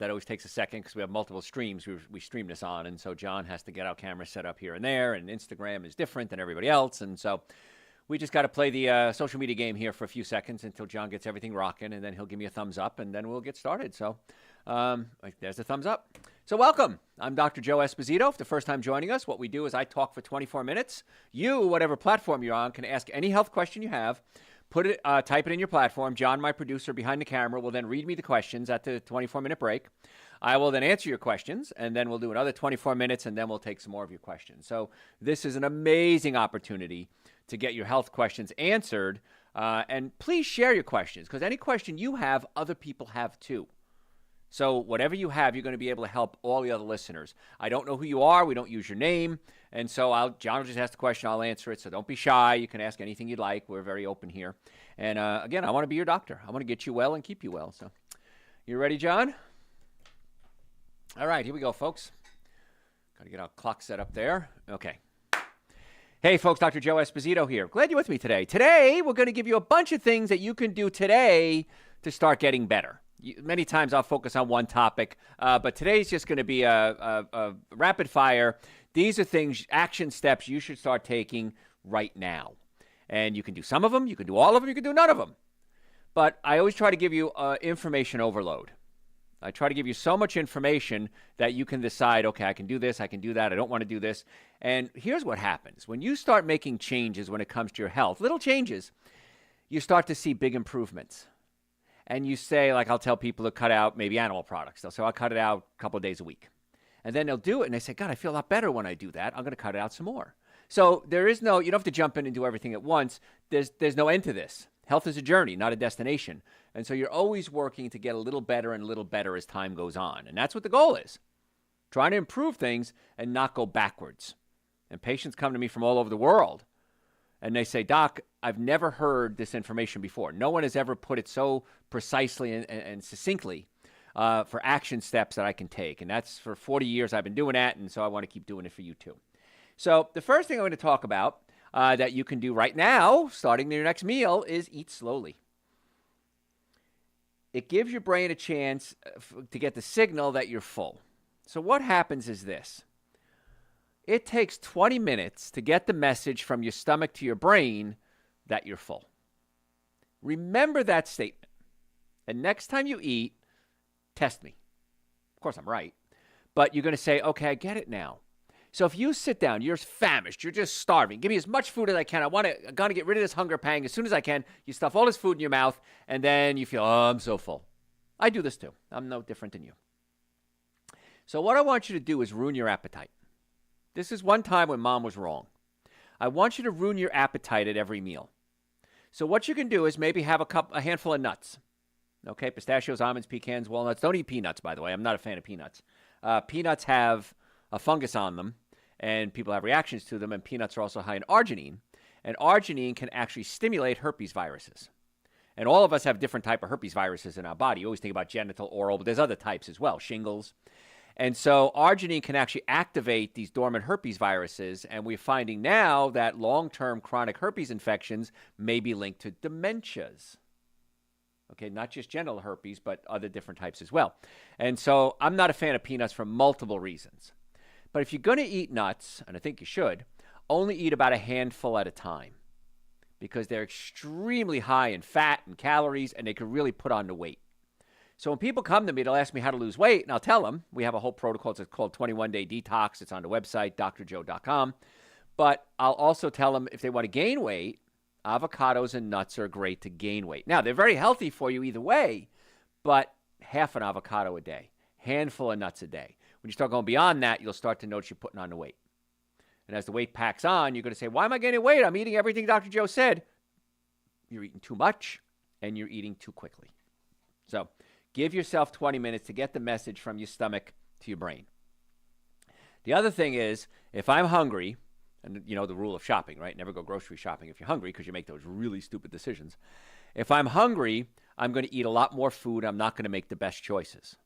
That always takes a second because we have multiple streams we stream this on. And so John has to get our camera set up here and there. And Instagram is different than everybody else. And so we just got to play the social media game here for a few seconds until John gets everything rocking. And then he'll give me a thumbs up and then we'll get started. So there's the thumbs up. So welcome. I'm Dr. Joe Esposito. If the first time joining us, what we do is I talk for 24 minutes. You, whatever platform you're on, can ask any health question you have. Type it in your platform. John, my producer behind the camera, will then read me the questions at the 24-minute break. I will then answer your questions, and then we'll do another 24 minutes, and then we'll take some more of your questions. So this is an amazing opportunity to get your health questions answered. And please share your questions, because any question you have, other people have too. So whatever you have, you're going to be able to help all the other listeners. I don't know who you are. We don't use your name. And so John will just ask the question. I'll answer it. So don't be shy. You can ask anything you'd like. We're very open here. And again, I want to be your doctor. I want to get you well and keep you well. So you ready, John? All right, here we go, folks. Got to get our clock set up there. Okay. Hey, folks, Dr. Joe Esposito here. Glad you're with me today. Today, we're going to give you a bunch of things that you can do today to start getting better. Many times I'll focus on one topic, but today's just going to be a rapid fire. These are things, action steps you should start taking right now. And you can do some of them, you can do all of them, you can do none of them. But I always try to give you information overload. I try to give you so much information that you can decide, okay, I can do this, I can do that, I don't want to do this. And here's what happens. When you start making changes when it comes to your health, little changes, you start to see big improvements. And you say, like I'll tell people to cut out maybe animal products. They'll say, I'll cut it out a couple of days a week. And then they'll do it, and they say, God, I feel a lot better when I do that. I'm going to cut it out some more. So you don't have to jump in and do everything at once. There's no end to this. Health is a journey, not a destination. And so you're always working to get a little better and a little better as time goes on. And that's what the goal is, trying to improve things and not go backwards. And patients come to me from all over the world, and they say, Doc, I've never heard this information before. No one has ever put it so precisely and succinctly for action steps that I can take. And that's for 40 years I've been doing that, and so I want to keep doing it for you too. So the first thing I'm going to talk about that you can do right now, starting your next meal, is eat slowly. It gives your brain a chance to get the signal that you're full. So what happens is this. It takes 20 minutes to get the message from your stomach to your brain that you're full. Remember that statement. And next time you eat, test me. Of course, I'm right. But you're going to say, okay, I get it now. So if you sit down, you're famished, you're just starving. Give me as much food as I can. I'm going to get rid of this hunger pang as soon as I can. You stuff all this food in your mouth, and then you feel, oh, I'm so full. I do this too. I'm no different than you. So what I want you to do is ruin your appetite. This is one time when mom was wrong. I want you to ruin your appetite at every meal. So what you can do is maybe have a handful of nuts. Okay, pistachios, almonds, pecans, walnuts. Don't eat peanuts, by the way. I'm not a fan of peanuts. Peanuts have a fungus on them, and people have reactions to them, and peanuts are also high in arginine. And arginine can actually stimulate herpes viruses. And all of us have different type of herpes viruses in our body. You always think about genital, oral, but there's other types as well, shingles. And so arginine can actually activate these dormant herpes viruses, and we're finding now that long-term chronic herpes infections may be linked to dementias. Okay, not just genital herpes, but other different types as well. And so I'm not a fan of peanuts for multiple reasons. But if you're going to eat nuts, and I think you should, only eat about a handful at a time because they're extremely high in fat and calories, and they can really put on the weight. So when people come to me, they'll ask me how to lose weight, and I'll tell them. We have a whole protocol. It's called 21-Day Detox. It's on the website, drjoe.com. But I'll also tell them if they want to gain weight, avocados and nuts are great to gain weight. Now, they're very healthy for you either way, but half an avocado a day, handful of nuts a day. When you start going beyond that, you'll start to notice you're putting on the weight. And as the weight packs on, you're going to say, why am I gaining weight? I'm eating everything Dr. Joe said. You're eating too much, and you're eating too quickly. So give yourself 20 minutes to get the message from your stomach to your brain. The other thing is, if I'm hungry, and you know the rule of shopping, right? Never go grocery shopping if you're hungry because you make those really stupid decisions. If I'm hungry, I'm going to eat a lot more food. I'm not going to make the best choices.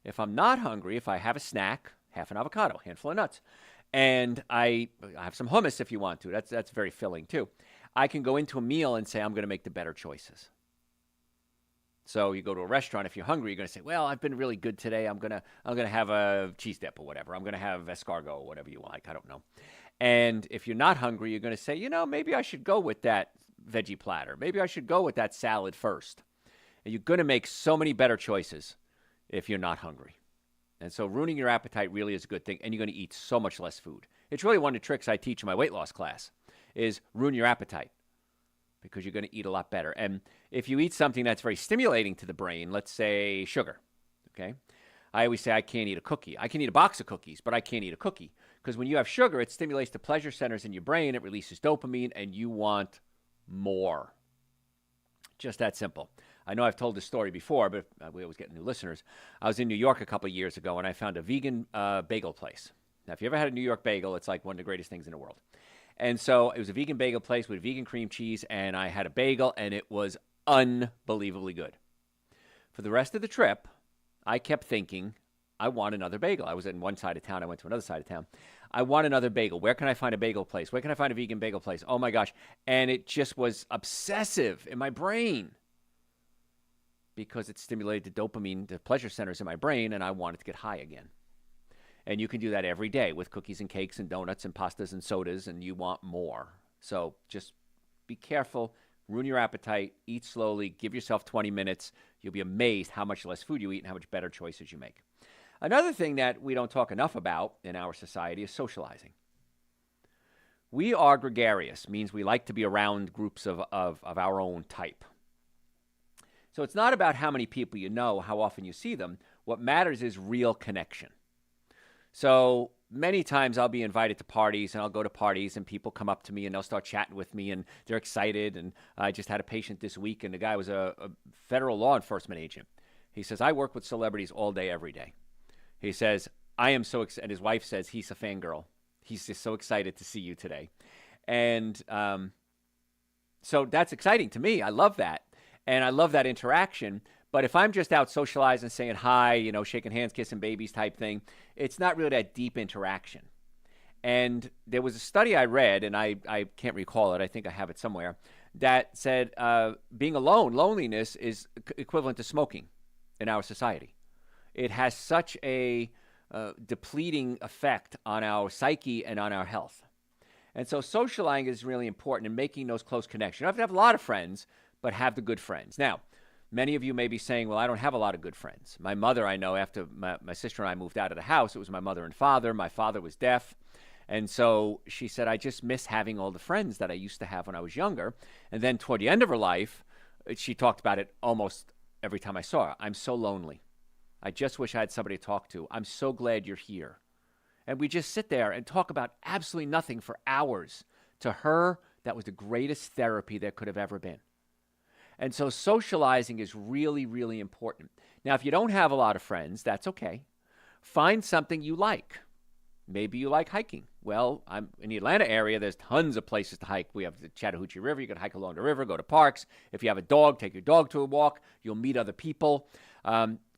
If I'm not hungry, if I have a snack, half an avocado, handful of nuts, and I have some hummus if you want to. That's very filling too. I can go into a meal and say I'm going to make the better choices. So you go to a restaurant. If you're hungry, you're going to say, "Well, I've been really good today. I'm gonna have a cheese dip or whatever. I'm going to have escargot or whatever you like. I don't know." And if you're not hungry, you're going to say, maybe I should go with that veggie platter. Maybe I should go with that salad first. And you're going to make so many better choices if you're not hungry. And so ruining your appetite really is a good thing, and you're going to eat so much less food. It's really one of the tricks I teach in my weight loss class is ruin your appetite because you're going to eat a lot better. And if you eat something that's very stimulating to the brain, let's say sugar, okay? I always say I can't eat a cookie. I can eat a box of cookies, but I can't eat a cookie because when you have sugar, it stimulates the pleasure centers in your brain. It releases dopamine, and you want more. Just that simple. I know I've told this story before, but we always get new listeners. I was in New York a couple of years ago, and I found a vegan bagel place. Now, if you ever had a New York bagel, it's like one of the greatest things in the world. And so it was a vegan bagel place with vegan cream cheese, and I had a bagel, and it was unbelievably good. For the rest of the trip, I kept thinking, I want another bagel. I was in one side of town. I went to another side of town. I want another bagel. Where can I find a bagel place? Where can I find a vegan bagel place? Oh, my gosh. And it just was obsessive in my brain because it stimulated the dopamine, the pleasure centers in my brain, and I wanted to get high again. And you can do that every day with cookies and cakes and donuts and pastas and sodas, and you want more. So just be careful. Ruin your appetite. Eat slowly. Give yourself 20 minutes. You'll be amazed how much less food you eat and how much better choices you make. Another thing that we don't talk enough about in our society is socializing. We are gregarious, means we like to be around groups of our own type. So it's not about how many people you know, how often you see them. What matters is real connection. So many times I'll be invited to parties, and I'll go to parties, and people come up to me, and they'll start chatting with me, and they're excited. And I just had a patient this week, and the guy was a federal law enforcement agent. He says, I work with celebrities all day, every day. He says, I am so excited. And his wife says he's a fangirl. He's just so excited to see you today. And so that's exciting to me. I love that. And I love that interaction. But if I'm just out socializing, saying hi, shaking hands, kissing babies type thing, it's not really that deep interaction. And there was a study I read, and I can't recall it. I think I have it somewhere, that said being alone, loneliness, is equivalent to smoking in our society. It has such a depleting effect on our psyche and on our health. And so socializing is really important in making those close connections. You don't have to have a lot of friends, but have the good friends. Now, many of you may be saying, well, I don't have a lot of good friends. My mother, I know, after my sister and I moved out of the house, it was my mother and father. My father was deaf. And so she said, I just miss having all the friends that I used to have when I was younger. And then toward the end of her life, she talked about it almost every time I saw her. I'm so lonely. I just wish I had somebody to talk to. I'm so glad you're here. And we just sit there and talk about absolutely nothing for hours. To her, that was the greatest therapy there could have ever been. And so socializing is really, really important. Now, if you don't have a lot of friends, that's okay. Find something you like. Maybe you like hiking. Well, I'm in the Atlanta area. There's tons of places to hike. We have the Chattahoochee River. You can hike along the river, go to parks. If you have a dog, take your dog to a walk. You'll meet other people.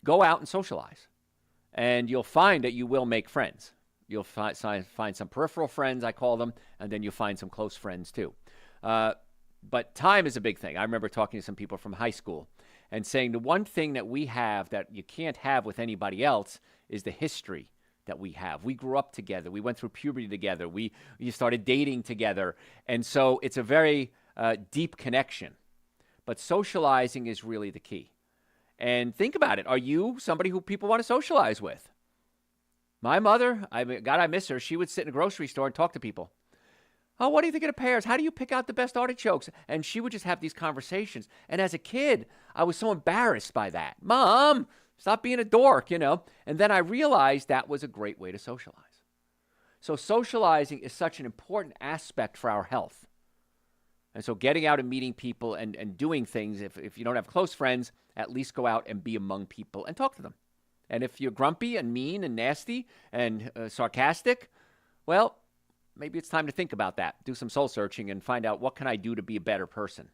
Go out and socialize. And you'll find that you will make friends. You'll find some peripheral friends, I call them, and then you'll find some close friends too. But time is a big thing. I remember talking to some people from high school and saying the one thing that we have that you can't have with anybody else is the history that we have. We grew up together. We went through puberty together. We started dating together. And so it's a very deep connection. But socializing is really the key. And think about it. Are you somebody who people want to socialize with? My mother, God, I miss her. She would sit in a grocery store and talk to people. Oh, what do you think of the pears? How do you pick out the best artichokes? And she would just have these conversations. And as a kid, I was so embarrassed by that. Mom, stop being a dork, And then I realized that was a great way to socialize. So socializing is such an important aspect for our health. And so getting out and meeting people and doing things, if you don't have close friends, at least go out and be among people and talk to them. And if you're grumpy and mean and nasty and sarcastic, well, maybe it's time to think about that. Do some soul searching and find out what can I do to be a better person.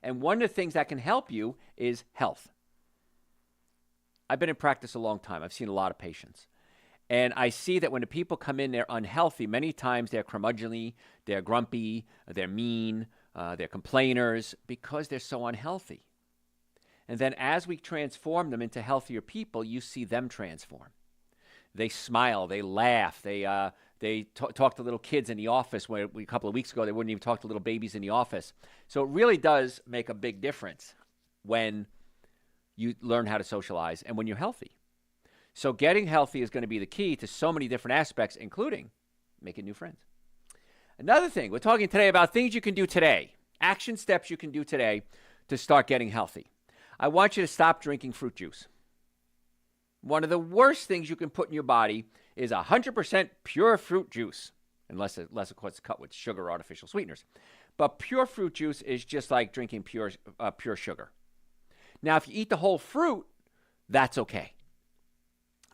And one of the things that can help you is health. I've been in practice a long time. I've seen a lot of patients. And I see that when the people come in, they're unhealthy. Many times they're curmudgeonly, they're grumpy, they're mean, they're complainers because they're so unhealthy. And then as we transform them into healthier people, you see them transform. They smile, they laugh, they talk to little kids in the office. Where a couple of weeks ago, they wouldn't even talk to little babies in the office. So it really does make a big difference when you learn how to socialize and when you're healthy. So getting healthy is going to be the key to so many different aspects, including making new friends. Another thing, we're talking today about things you can do today, action steps you can do today to start getting healthy. I want you to stop drinking fruit juice. One of the worst things you can put in your body is 100% pure fruit juice, unless of course, it's cut with sugar or artificial sweeteners. But pure fruit juice is just like drinking pure sugar. Now, if you eat the whole fruit, that's okay.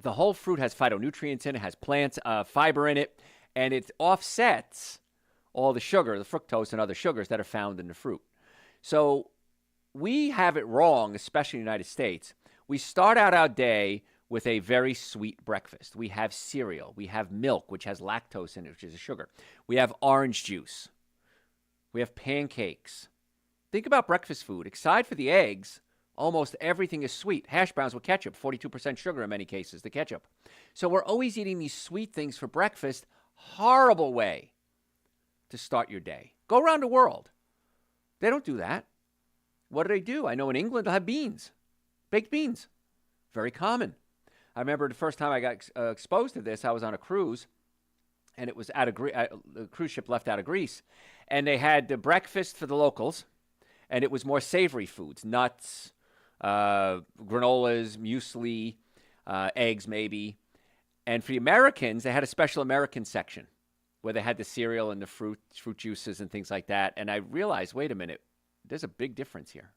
The whole fruit has phytonutrients in it, has plant fiber in it, and it offsets all the sugar, the fructose and other sugars that are found in the fruit. So we have it wrong, especially in the United States. We start out our day with a very sweet breakfast. We have cereal. We have milk, which has lactose in it, which is a sugar. We have orange juice. We have pancakes. Think about breakfast food. Aside for the eggs, almost everything is sweet. Hash browns with ketchup, 42% sugar in many cases, the ketchup. So we're always eating these sweet things for breakfast. Horrible way to start your day. Go around the world. They don't do that. What do? I know in England they'll have beans, baked beans. Very common. I remember the first time I got exposed to this, I was on a cruise, and it was the cruise ship left out of Greece, and they had the breakfast for the locals, and it was more savory foods, nuts, granolas, muesli, eggs maybe. And for the Americans, they had a special American section where they had the cereal and the fruit juices and things like that. And I realized, wait a minute, there's a big difference here.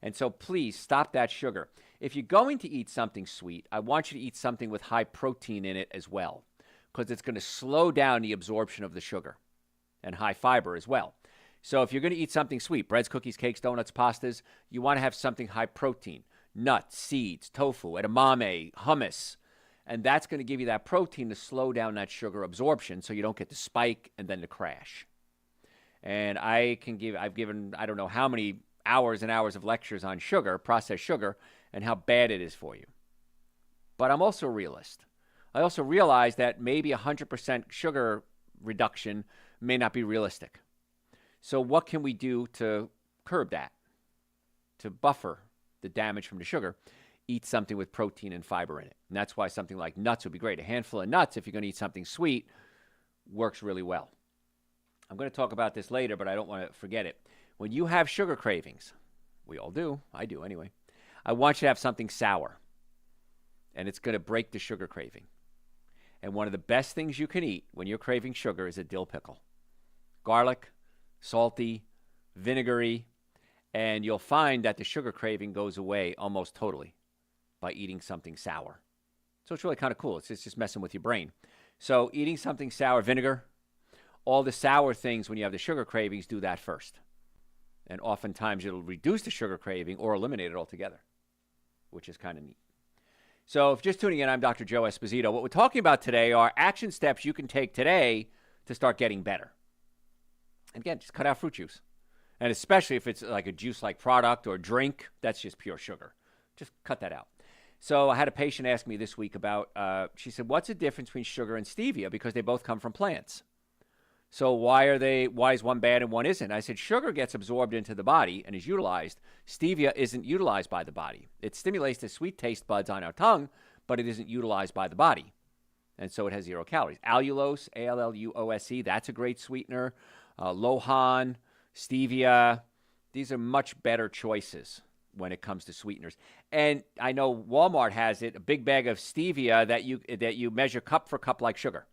And so please stop that sugar. If you're going to eat something sweet, I want you to eat something with high protein in it as well, because it's going to slow down the absorption of the sugar, and high fiber as well. So if you're going to eat something sweet, breads, cookies, cakes, donuts, pastas, you want to have something high protein, nuts, seeds, tofu, edamame, hummus. And that's going to give you that protein to slow down that sugar absorption so you don't get the spike and then the crash. And I've given, I don't know how many hours and hours of lectures on sugar, processed sugar, and how bad it is for you. But I'm also a realist. I also realize that maybe 100% sugar reduction may not be realistic. So what can we do to curb that, to buffer the damage from the sugar? Eat something with protein and fiber in it. And that's why something like nuts would be great. A handful of nuts, if you're going to eat something sweet, works really well. I'm going to talk about this later, but I don't want to forget it. When you have sugar cravings, we all do, I do anyway, I want you to have something sour. And it's going to break the sugar craving. And one of the best things you can eat when you're craving sugar is a dill pickle. Garlic, salty, vinegary, and you'll find that the sugar craving goes away almost totally by eating something sour. So it's really kind of cool. It's just messing with your brain. So eating something sour, vinegar, all the sour things when you have the sugar cravings, do that first. And oftentimes it'll reduce the sugar craving or eliminate it altogether, which is kind of neat. So if you're just tuning in, I'm Dr. Joe Esposito. What we're talking about today are action steps you can take today to start getting better. Again, just cut out fruit juice. And especially if it's like a juice-like product or drink, that's just pure sugar. Just cut that out. So I had a patient ask me this week about, she said, what's the difference between sugar and stevia? Because they both come from plants. So why is one bad and one isn't? I said, sugar gets absorbed into the body and is utilized. Stevia isn't utilized by the body. It stimulates the sweet taste buds on our tongue, but it isn't utilized by the body. And so it has 0 calories. Allulose, A-L-L-U-O-S-E, that's a great sweetener. Lohan, stevia, these are much better choices when it comes to sweeteners. And I know Walmart has it, a big bag of stevia that you measure cup for cup like sugar.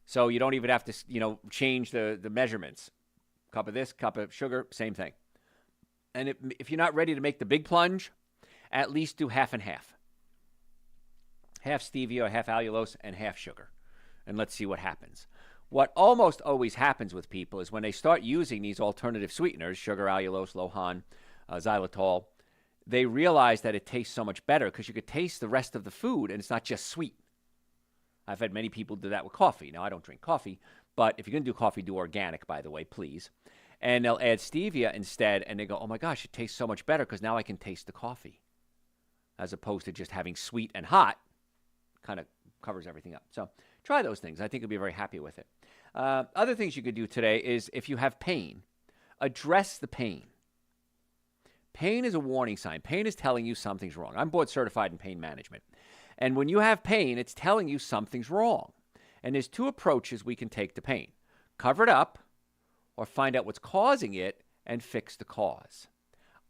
So you don't even have to, change the measurements. Cup of this, cup of sugar, same thing. And if you're not ready to make the big plunge, at least do half and half. Half stevia, half allulose, and half sugar. And let's see what happens. What almost always happens with people is when they start using these alternative sweeteners, sugar, allulose, Lohan, xylitol, they realize that it tastes so much better because you could taste the rest of the food and it's not just sweet. I've had many people do that with coffee. Now, I don't drink coffee, but if you're going to do coffee, do organic, by the way, please. And they'll add stevia instead, and they go, oh my gosh, it tastes so much better because now I can taste the coffee, as opposed to just having sweet and hot. Kind of covers everything up. So try those things. I think you'll be very happy with it. Other things you could do today is if you have pain, address the pain. Pain is a warning sign. Pain is telling you something's wrong. I'm board certified in pain management. And when you have pain, it's telling you something's wrong. And there's two approaches we can take to pain. Cover it up or find out what's causing it and fix the cause.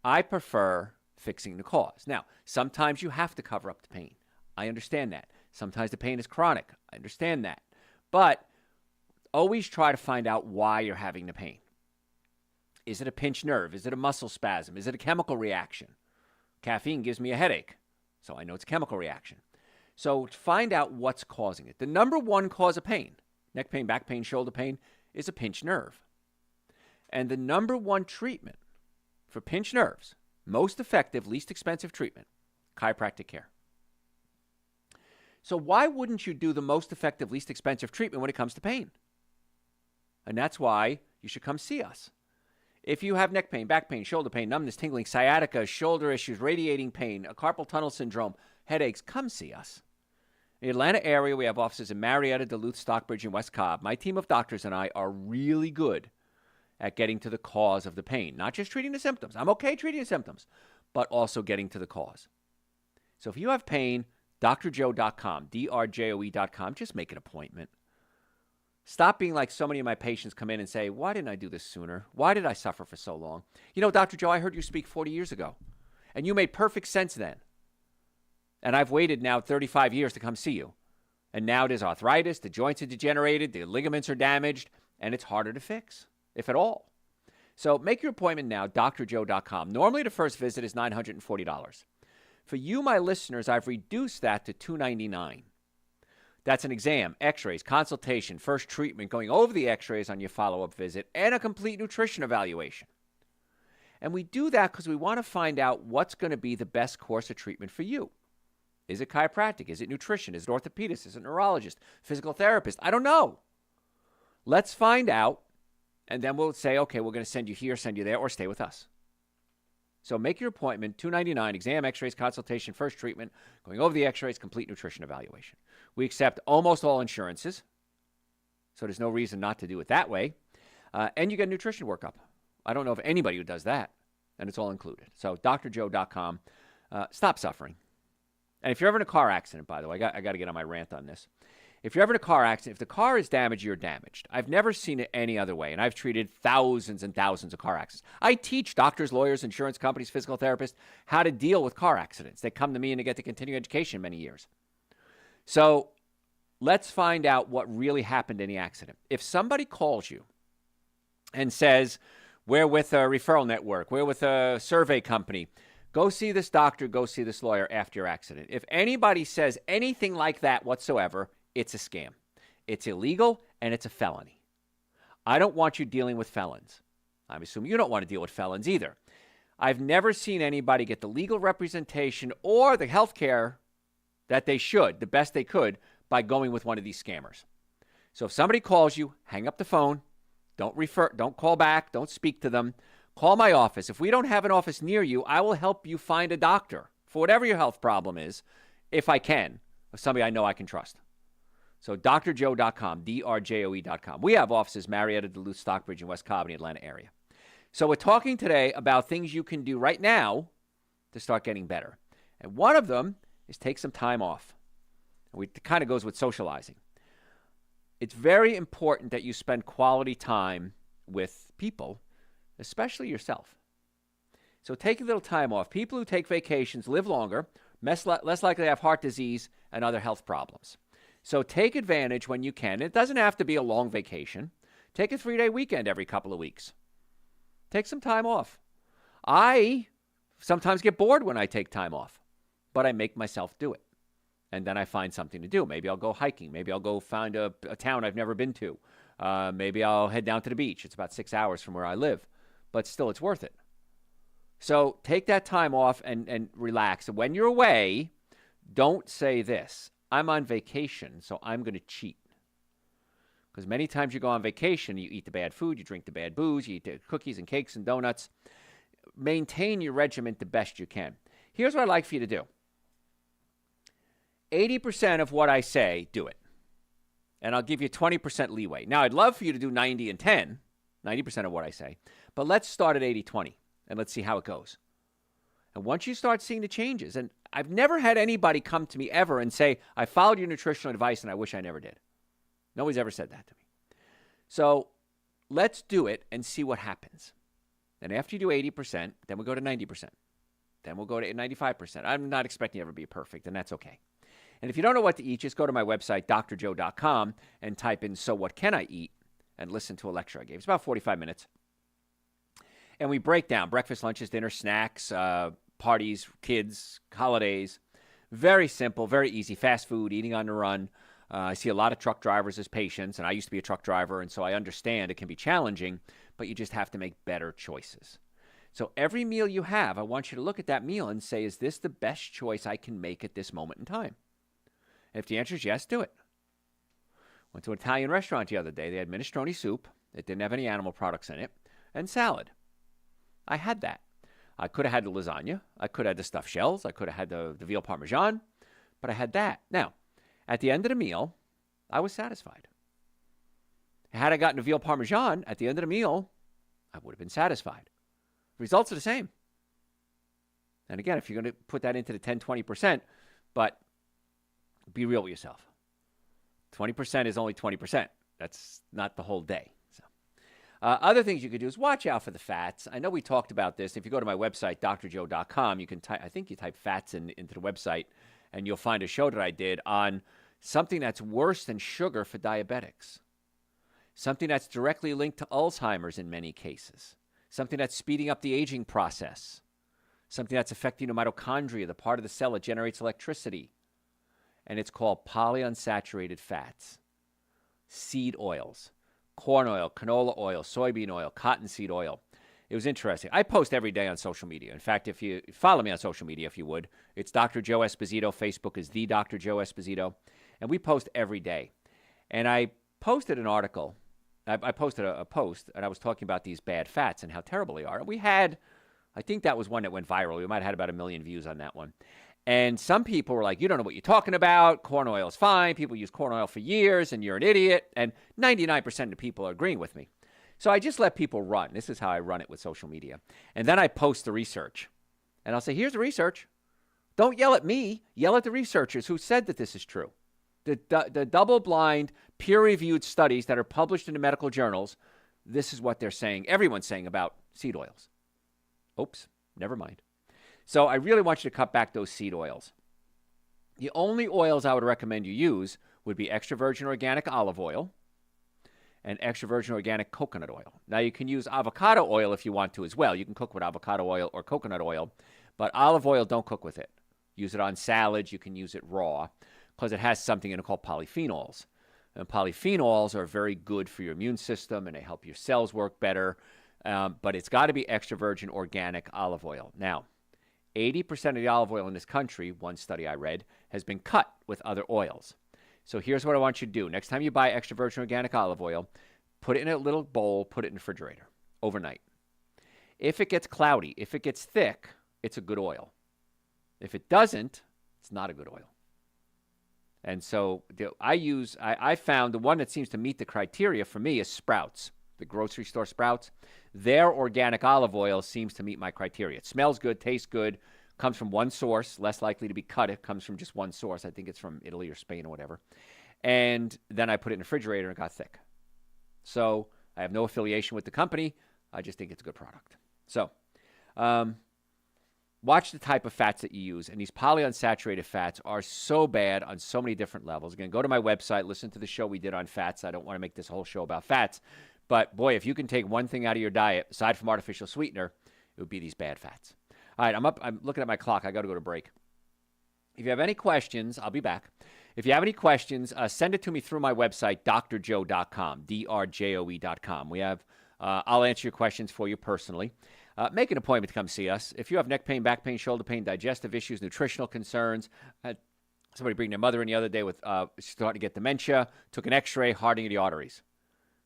I prefer fixing the cause. Now, sometimes you have to cover up the pain. I understand that. Sometimes the pain is chronic. I understand that. But always try to find out why you're having the pain. Is it a pinched nerve? Is it a muscle spasm? Is it a chemical reaction? Caffeine gives me a headache, so I know it's a chemical reaction. So find out what's causing it. The number one cause of pain, neck pain, back pain, shoulder pain, is a pinched nerve. And the number one treatment for pinched nerves, most effective, least expensive treatment, chiropractic care. So why wouldn't you do the most effective, least expensive treatment when it comes to pain? And that's why you should come see us. If you have neck pain, back pain, shoulder pain, numbness, tingling, sciatica, shoulder issues, radiating pain, a carpal tunnel syndrome, headaches, come see us. In the Atlanta area, we have offices in Marietta, Duluth, Stockbridge, and West Cobb. My team of doctors and I are really good at getting to the cause of the pain, not just treating the symptoms. I'm okay treating the symptoms, but also getting to the cause. So if you have pain, drjoe.com, drjoe.com, just make an appointment. Stop being like so many of my patients come in and say, why didn't I do this sooner? Why did I suffer for so long? You know, Dr. Joe, I heard you speak 40 years ago, and you made perfect sense then. And I've waited now 35 years to come see you. And now there's arthritis, the joints are degenerated, the ligaments are damaged, and it's harder to fix, if at all. So make your appointment now, drjoe.com. Normally the first visit is $940. For you, my listeners, I've reduced that to $299. That's an exam, x-rays, consultation, first treatment, going over the x-rays on your follow-up visit, and a complete nutrition evaluation. And we do that because we want to find out what's going to be the best course of treatment for you. Is it chiropractic? Is it nutrition? Is it orthopedist? Is it neurologist? Physical therapist? I don't know. Let's find out, and then we'll say, okay, we're going to send you here, send you there, or stay with us. So make your appointment, $299, exam, x-rays, consultation, first treatment, going over the x-rays, complete nutrition evaluation. We accept almost all insurances, so there's no reason not to do it that way. And you get a nutrition workup. I don't know of anybody who does that, and it's all included. So drjoe.com. Stop suffering. And if you're ever in a car accident, by the way, I got to get on my rant on this. If you're ever in a car accident, if the car is damaged, you're damaged. I've never seen it any other way, and I've treated thousands and thousands of car accidents. I teach doctors, lawyers, insurance companies, physical therapists how to deal with car accidents. They come to me and they get to continuing education many years. So let's find out what really happened in the accident. If somebody calls you and says, we're with a referral network, we're with a survey company, go see this doctor, go see this lawyer after your accident. If anybody says anything like that whatsoever, it's a scam. It's illegal, and it's a felony. I don't want you dealing with felons. I'm assuming you don't want to deal with felons either. I've never seen anybody get the legal representation or the health care that they should, the best they could, by going with one of these scammers. So if somebody calls you, hang up the phone. Don't call back. Don't speak to them. Call my office. If we don't have an office near you, I will help you find a doctor for whatever your health problem is, if I can, or somebody I know I can trust. So drjoe.com, drjoe.com. We have offices Marietta, Duluth, Stockbridge, and West Cobb in the Atlanta area. So we're talking today about things you can do right now to start getting better. And one of them is take some time off. It kind of goes with socializing. It's very important that you spend quality time with people, especially yourself. So take a little time off. People who take vacations live longer, less likely to have heart disease and other health problems. So take advantage when you can. It doesn't have to be a long vacation. Take a 3-day weekend every couple of weeks. Take some time off. I sometimes get bored when I take time off, but I make myself do it. And then I find something to do. Maybe I'll go hiking. Maybe I'll go find a town I've never been to. Maybe I'll head down to the beach. It's about 6 hours from where I live, but still it's worth it. So take that time off and relax. And when you're away, don't say this: I'm on vacation, so I'm going to cheat. Because many times you go on vacation, you eat the bad food, you drink the bad booze, you eat the cookies and cakes and donuts. Maintain your regimen the best you can. Here's what I'd like for you to do. 80% of what I say, do it. And I'll give you 20% leeway. Now, I'd love for you to do 90 and 10, 90% of what I say. But let's start at 80-20, and let's see how it goes. And once you start seeing the changes, and I've never had anybody come to me ever and say, I followed your nutritional advice and I wish I never did. Nobody's ever said that to me. So let's do it and see what happens. And after you do 80%, then we'll go to 90%. Then we'll go to 95%. I'm not expecting you to ever be perfect, and that's okay. And if you don't know what to eat, just go to my website, drjoe.com, and type in, so what can I eat? And listen to a lecture I gave. It's about 45 minutes. And we break down breakfast, lunches, dinner, snacks, parties, kids, holidays. Very simple, very easy. Fast food, eating on the run. I see a lot of truck drivers as patients, and I used to be a truck driver, and so I understand it can be challenging, but you just have to make better choices. So every meal you have, I want you to look at that meal and say, is this the best choice I can make at this moment in time? And if the answer is yes, do it. Went to an Italian restaurant the other day. They had minestrone soup. It didn't have any animal products in it, and salad. I had that. I could have had the lasagna. I could have had the stuffed shells. I could have had the veal parmesan, but I had that. Now, at the end of the meal, I was satisfied. Had I gotten a veal parmesan at the end of the meal, I would have been satisfied. Results are the same. And again, if you're going to put that into the 10, 20%, but be real with yourself. 20% is only 20%. That's not the whole day. So, other things you could do is watch out for the fats. I know we talked about this. If you go to my website, drjoe.com, you can type, I think you type fats into the website, and you'll find a show that I did on something that's worse than sugar for diabetics. Something that's directly linked to Alzheimer's in many cases. Something that's speeding up the aging process. Something that's affecting the mitochondria, the part of the cell that generates electricity. And it's called polyunsaturated fats. Seed oils. Corn oil, canola oil, soybean oil, cottonseed oil. It was interesting. I post every day on social media. In fact, if you follow me on social media, if you would, it's Dr. Joe Esposito. Facebook is the Dr. Joe Esposito. And we post every day. And I posted an article. I posted a post, and I was talking about these bad fats and how terrible they are. And we had, I think that was one that went viral. We might have had about 1 million views on that one. And some people were like, you don't know what you're talking about. Corn oil is fine. People use corn oil for years, and you're an idiot. And 99% of people are agreeing with me. So I just let people run. This is how I run it with social media. And then I post the research. And I'll say, here's the research. Don't yell at me. Yell at the researchers who said that this is true. The double-blind, peer-reviewed studies that are published in the medical journals, this is what they're saying. Everyone's saying about seed oils. Oops, never mind. So I really want you to cut back those seed oils. The only oils I would recommend you use would be extra virgin organic olive oil and extra virgin organic coconut oil. Now, you can use avocado oil if you want to as well. You can cook with avocado oil or coconut oil, but olive oil, don't cook with it. Use it on salads. You can use it raw because it has something in it called polyphenols. And polyphenols are very good for your immune system, and they help your cells work better. But it's got to be extra virgin organic olive oil. Now, 80% of the olive oil in this country, one study I read, has been cut with other oils. So here's what I want you to do. Next time you buy extra virgin organic olive oil, put it in a little bowl, put it in the refrigerator overnight. If it gets cloudy, if it gets thick, it's a good oil. If it doesn't, it's not a good oil. And so I found the one that seems to meet the criteria for me is Sprouts, the grocery store Sprouts. Their organic olive oil seems to meet my criteria. It smells good, tastes good, comes from one source, less likely to be cut. It comes from just one source. I think it's from Italy or Spain or whatever. And then I put it in the refrigerator and it got thick. So I have no affiliation with the company. I just think it's a good product. So watch the type of fats that you use. And these polyunsaturated fats are so bad on so many different levels. Again, go to my website, listen to the show we did on fats. I don't want to make this whole show about fats. But, boy, if you can take one thing out of your diet, aside from artificial sweetener, it would be these bad fats. All right, I'm looking at my clock. I got to go to break. If you have any questions, I'll be back. If you have any questions, send it to me through my website, drjoe.com, drjoe.com. I'll answer your questions for you personally. Make an appointment to come see us. If you have neck pain, back pain, shoulder pain, digestive issues, nutritional concerns, Somebody bring their mother in the other day with starting to get dementia, took an x-ray, hardening of the arteries.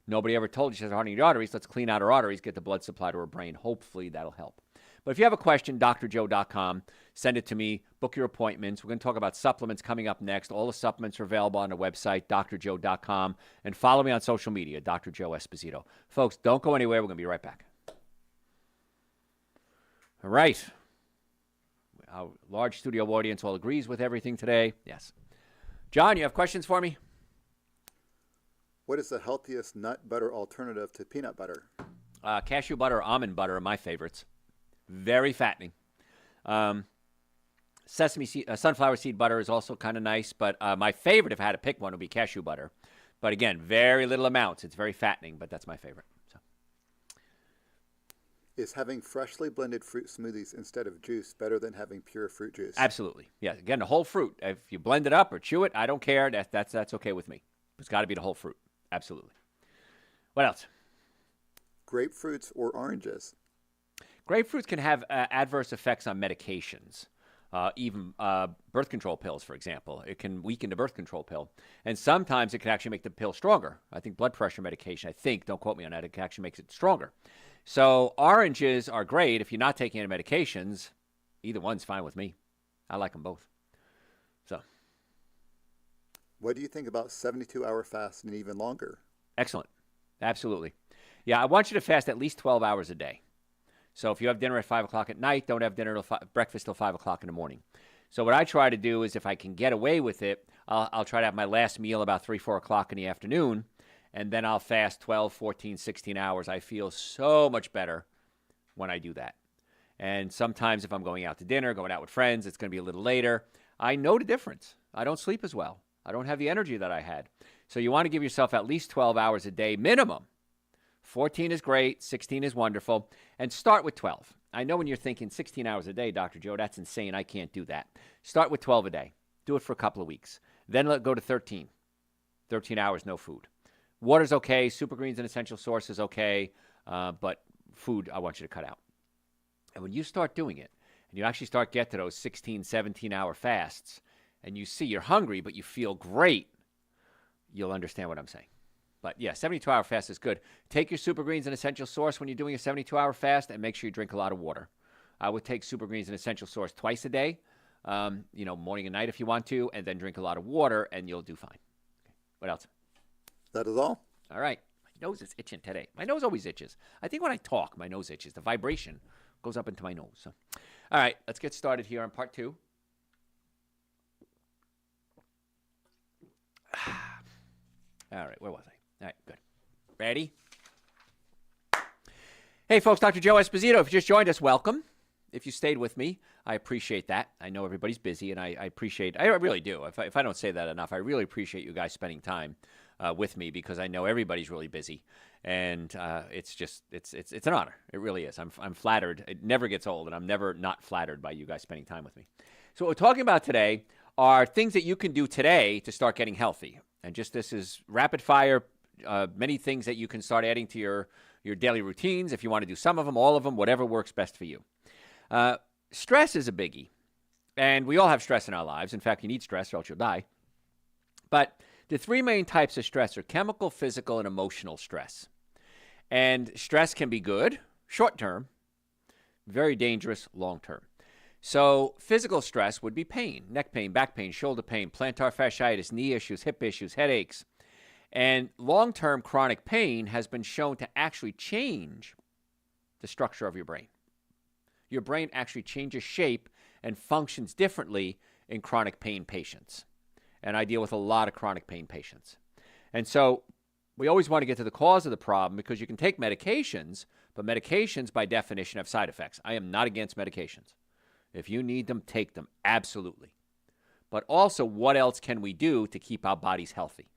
Nobody ever told you she has hardening of the arteries. Let's clean out her arteries, get the blood supply to her brain. Hopefully that'll help. But if you have a question, drjoe.com, send it to me, book your appointments. We're going to talk about supplements coming up next. All the supplements are available on the website, drjoe.com, and follow me on social media, Dr. Joe Esposito. Folks, don't go anywhere. We're going to be right back. All right. Our large studio audience all agrees with everything today. Yes. John, you have questions for me? What is the healthiest nut butter alternative to peanut butter? Cashew butter or almond butter are my favorites. Very fattening. Sunflower seed butter is also kind of nice, but my favorite, if I had to pick one, would be cashew butter. But again, very little amounts. It's very fattening, but that's my favorite. So. Is having freshly blended fruit smoothies instead of juice better than having pure fruit juice? Absolutely. Yeah. Again, the whole fruit. If you blend it up or chew it, I don't care. That's okay with me. It's got to be the whole fruit. Absolutely. What else? Grapefruits or oranges? Grapefruits can have adverse effects on medications, even birth control pills, for example. It can weaken the birth control pill. And sometimes it can actually make the pill stronger. I think blood pressure medication, don't quote me on that, it actually makes it stronger. So oranges are great if you're not taking any medications. Either one's fine with me. I like them both. So. What do you think about 72-hour fast and even longer? Excellent. Absolutely. Yeah, I want you to fast at least 12 hours a day. So if you have dinner at 5 o'clock at night, don't have breakfast till 5 o'clock in the morning. So what I try to do is if I can get away with it, I'll try to have my last meal about 3, 4 o'clock in the afternoon, and then I'll fast 12, 14, 16 hours. I feel so much better when I do that. And sometimes if I'm going out to dinner, going out with friends, it's going to be a little later. I know the difference. I don't sleep as well. I don't have the energy that I had. So you want to give yourself at least 12 hours a day minimum. 14 is great, 16 is wonderful, and start with 12. I know when you're thinking 16 hours a day, Dr. Joe, that's insane. I can't do that. Start with 12 a day. Do it for a couple of weeks. Then go to 13. 13 hours, no food. Water's okay. Super Greens and Essential Source is okay, but food I want you to cut out. And when you start doing it, and you actually start get to those 16, 17-hour fasts, and you see you're hungry, but you feel great, you'll understand what I'm saying. But yeah, 72-hour fast is good. Take your Super Greens and Essential Source when you're doing a 72-hour fast, and make sure you drink a lot of water. I would take Super Greens and Essential Source twice a day, morning and night if you want to, and then drink a lot of water, and you'll do fine. Okay. What else? That is all. All right. My nose is itching today. My nose always itches. I think when I talk, my nose itches. The vibration goes up into my nose. So. All right, let's get started here on part 2. All right, where was I? All right, good. Ready? Hey, folks, Dr. Joe Esposito. If you just joined us, welcome. If you stayed with me, I appreciate that. I know everybody's busy, and I really do. If I don't say that enough, I really appreciate you guys spending time with me because I know everybody's really busy, and it's an honor. It really is. I'm flattered. It never gets old, and I'm never not flattered by you guys spending time with me. So what we're talking about today are things that you can do today to start getting healthy. And this is rapid fire, many things that you can start adding to your daily routines. If you want to do some of them, all of them, whatever works best for you. Stress is a biggie. And we all have stress in our lives. In fact, you need stress or else you'll die. But the 3 main types of stress are chemical, physical, and emotional stress. And stress can be good, short term, very dangerous, long term. So physical stress would be pain, neck pain, back pain, shoulder pain, plantar fasciitis, knee issues, hip issues, headaches. And long-term chronic pain has been shown to actually change the structure of your brain. Your brain actually changes shape and functions differently in chronic pain patients. And I deal with a lot of chronic pain patients. And so we always want to get to the cause of the problem because you can take medications, but medications by definition have side effects. I am not against medications. If you need them, take them. Absolutely. But also, what else can we do to keep our bodies healthy?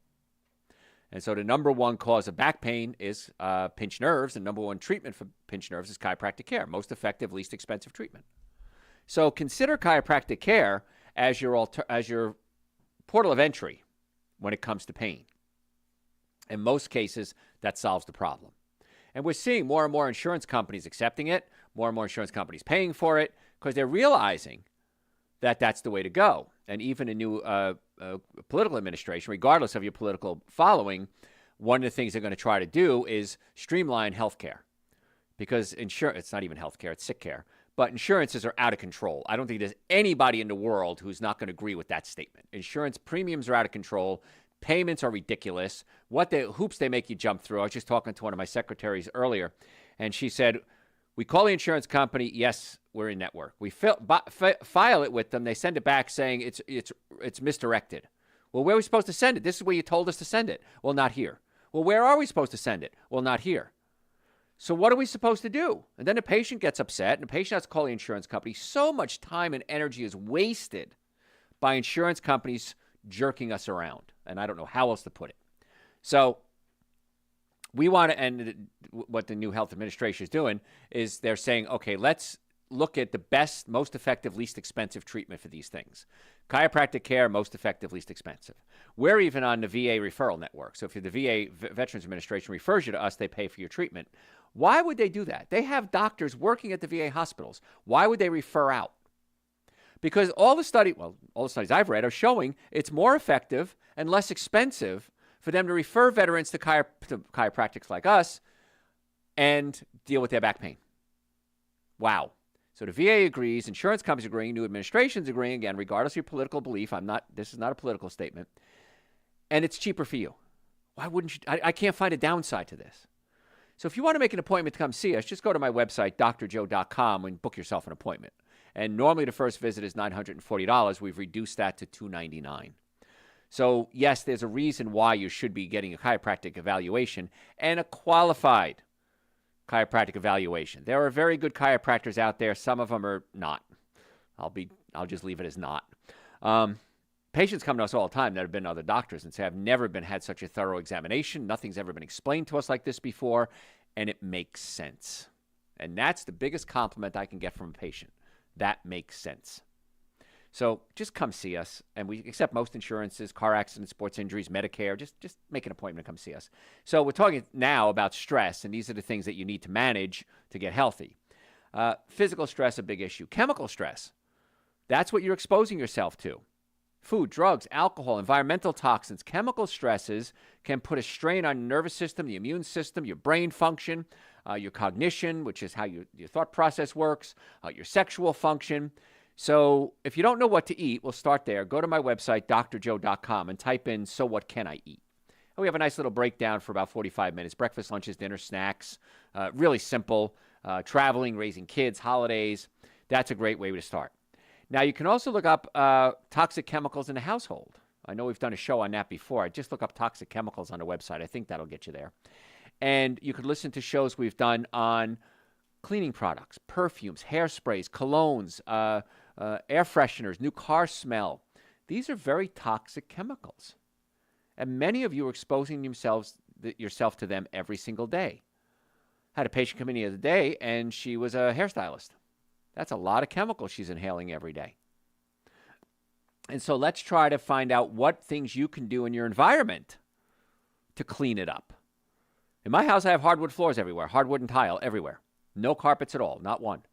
And so the number one cause of back pain is pinched nerves, and number one treatment for pinched nerves is chiropractic care. Most effective, least expensive treatment. So consider chiropractic care as your portal of entry when it comes to pain. In most cases, that solves the problem. And we're seeing more and more insurance companies accepting it, more and more insurance companies paying for it, because they're realizing that that's the way to go. And even a new political administration, regardless of your political following, one of the things they're going to try to do is streamline healthcare, because insurance, it's not even healthcare, it's sick care, but insurances are out of control. I don't think there's anybody in the world who's not going to agree with that statement. Insurance premiums are out of control. Payments are ridiculous. Hoops they make you jump through. I was just talking to one of my secretaries earlier, and she said, we call the insurance company. Yes, we're in network. We file it with them. They send it back saying it's misdirected. Well, where are we supposed to send it? This is where you told us to send it. Well, not here. Well, where are we supposed to send it? Well, not here. So what are we supposed to do? And then the patient gets upset, and the patient has to call the insurance company. So much time and energy is wasted by insurance companies jerking us around. And I don't know how else to put it. So we want to, and what the new health administration is doing is they're saying, okay, let's look at the best, most effective, least expensive treatment for these things. Chiropractic care, most effective, least expensive. We're even on the VA referral network. So if the VA Veterans Administration refers you to us, they pay for your treatment. Why would they do that? They have doctors working at the VA hospitals. Why would they refer out? Because all the studies I've read are showing it's more effective and less expensive for them to refer veterans to chiropractics like us and deal with their back pain. Wow. So the VA agrees, insurance companies agreeing, new administrations agreeing, again, regardless of your political belief. This is not a political statement. And it's cheaper for you. Why wouldn't you? I can't find a downside to this. So if you want to make an appointment to come see us, just go to my website, drjoe.com, and book yourself an appointment. And normally the first visit is $940. We've reduced that to $299. So yes, there's a reason why you should be getting a chiropractic evaluation and a qualified chiropractic evaluation. There are very good chiropractors out there. Some of them are not. I'll just leave it as not. Patients come to us all the time that have been to other doctors and say, I've never had such a thorough examination. Nothing's ever been explained to us like this before, and it makes sense. And that's the biggest compliment I can get from a patient. That makes sense. So just come see us, and we accept most insurances, car accidents, sports injuries, Medicare. Just make an appointment and come see us. So we're talking now about stress, and these are the things that you need to manage to get healthy. Physical stress, a big issue. Chemical stress, that's what you're exposing yourself to. Food, drugs, alcohol, environmental toxins, chemical stresses can put a strain on your nervous system, the immune system, your brain function, your cognition, which is how your thought process works, your sexual function. So if you don't know what to eat, we'll start there. Go to my website, drjoe.com, and type in, so what can I eat? And we have a nice little breakdown for about 45 minutes. Breakfast, lunches, dinner, snacks. Really simple. Traveling, raising kids, holidays. That's a great way to start. Now, you can also look up toxic chemicals in the household. I know we've done a show on that before. Just look up toxic chemicals on the website. I think that'll get you there. And you could listen to shows we've done on cleaning products, perfumes, hairsprays, colognes, air fresheners, new car smell. These are very toxic chemicals. And many of you are exposing yourself to them every single day. I had a patient come in the other day, and she was a hairstylist. That's a lot of chemicals she's inhaling every day. And so let's try to find out what things you can do in your environment to clean it up. In my house, I have hardwood floors everywhere, hardwood and tile everywhere. No carpets at all, not one.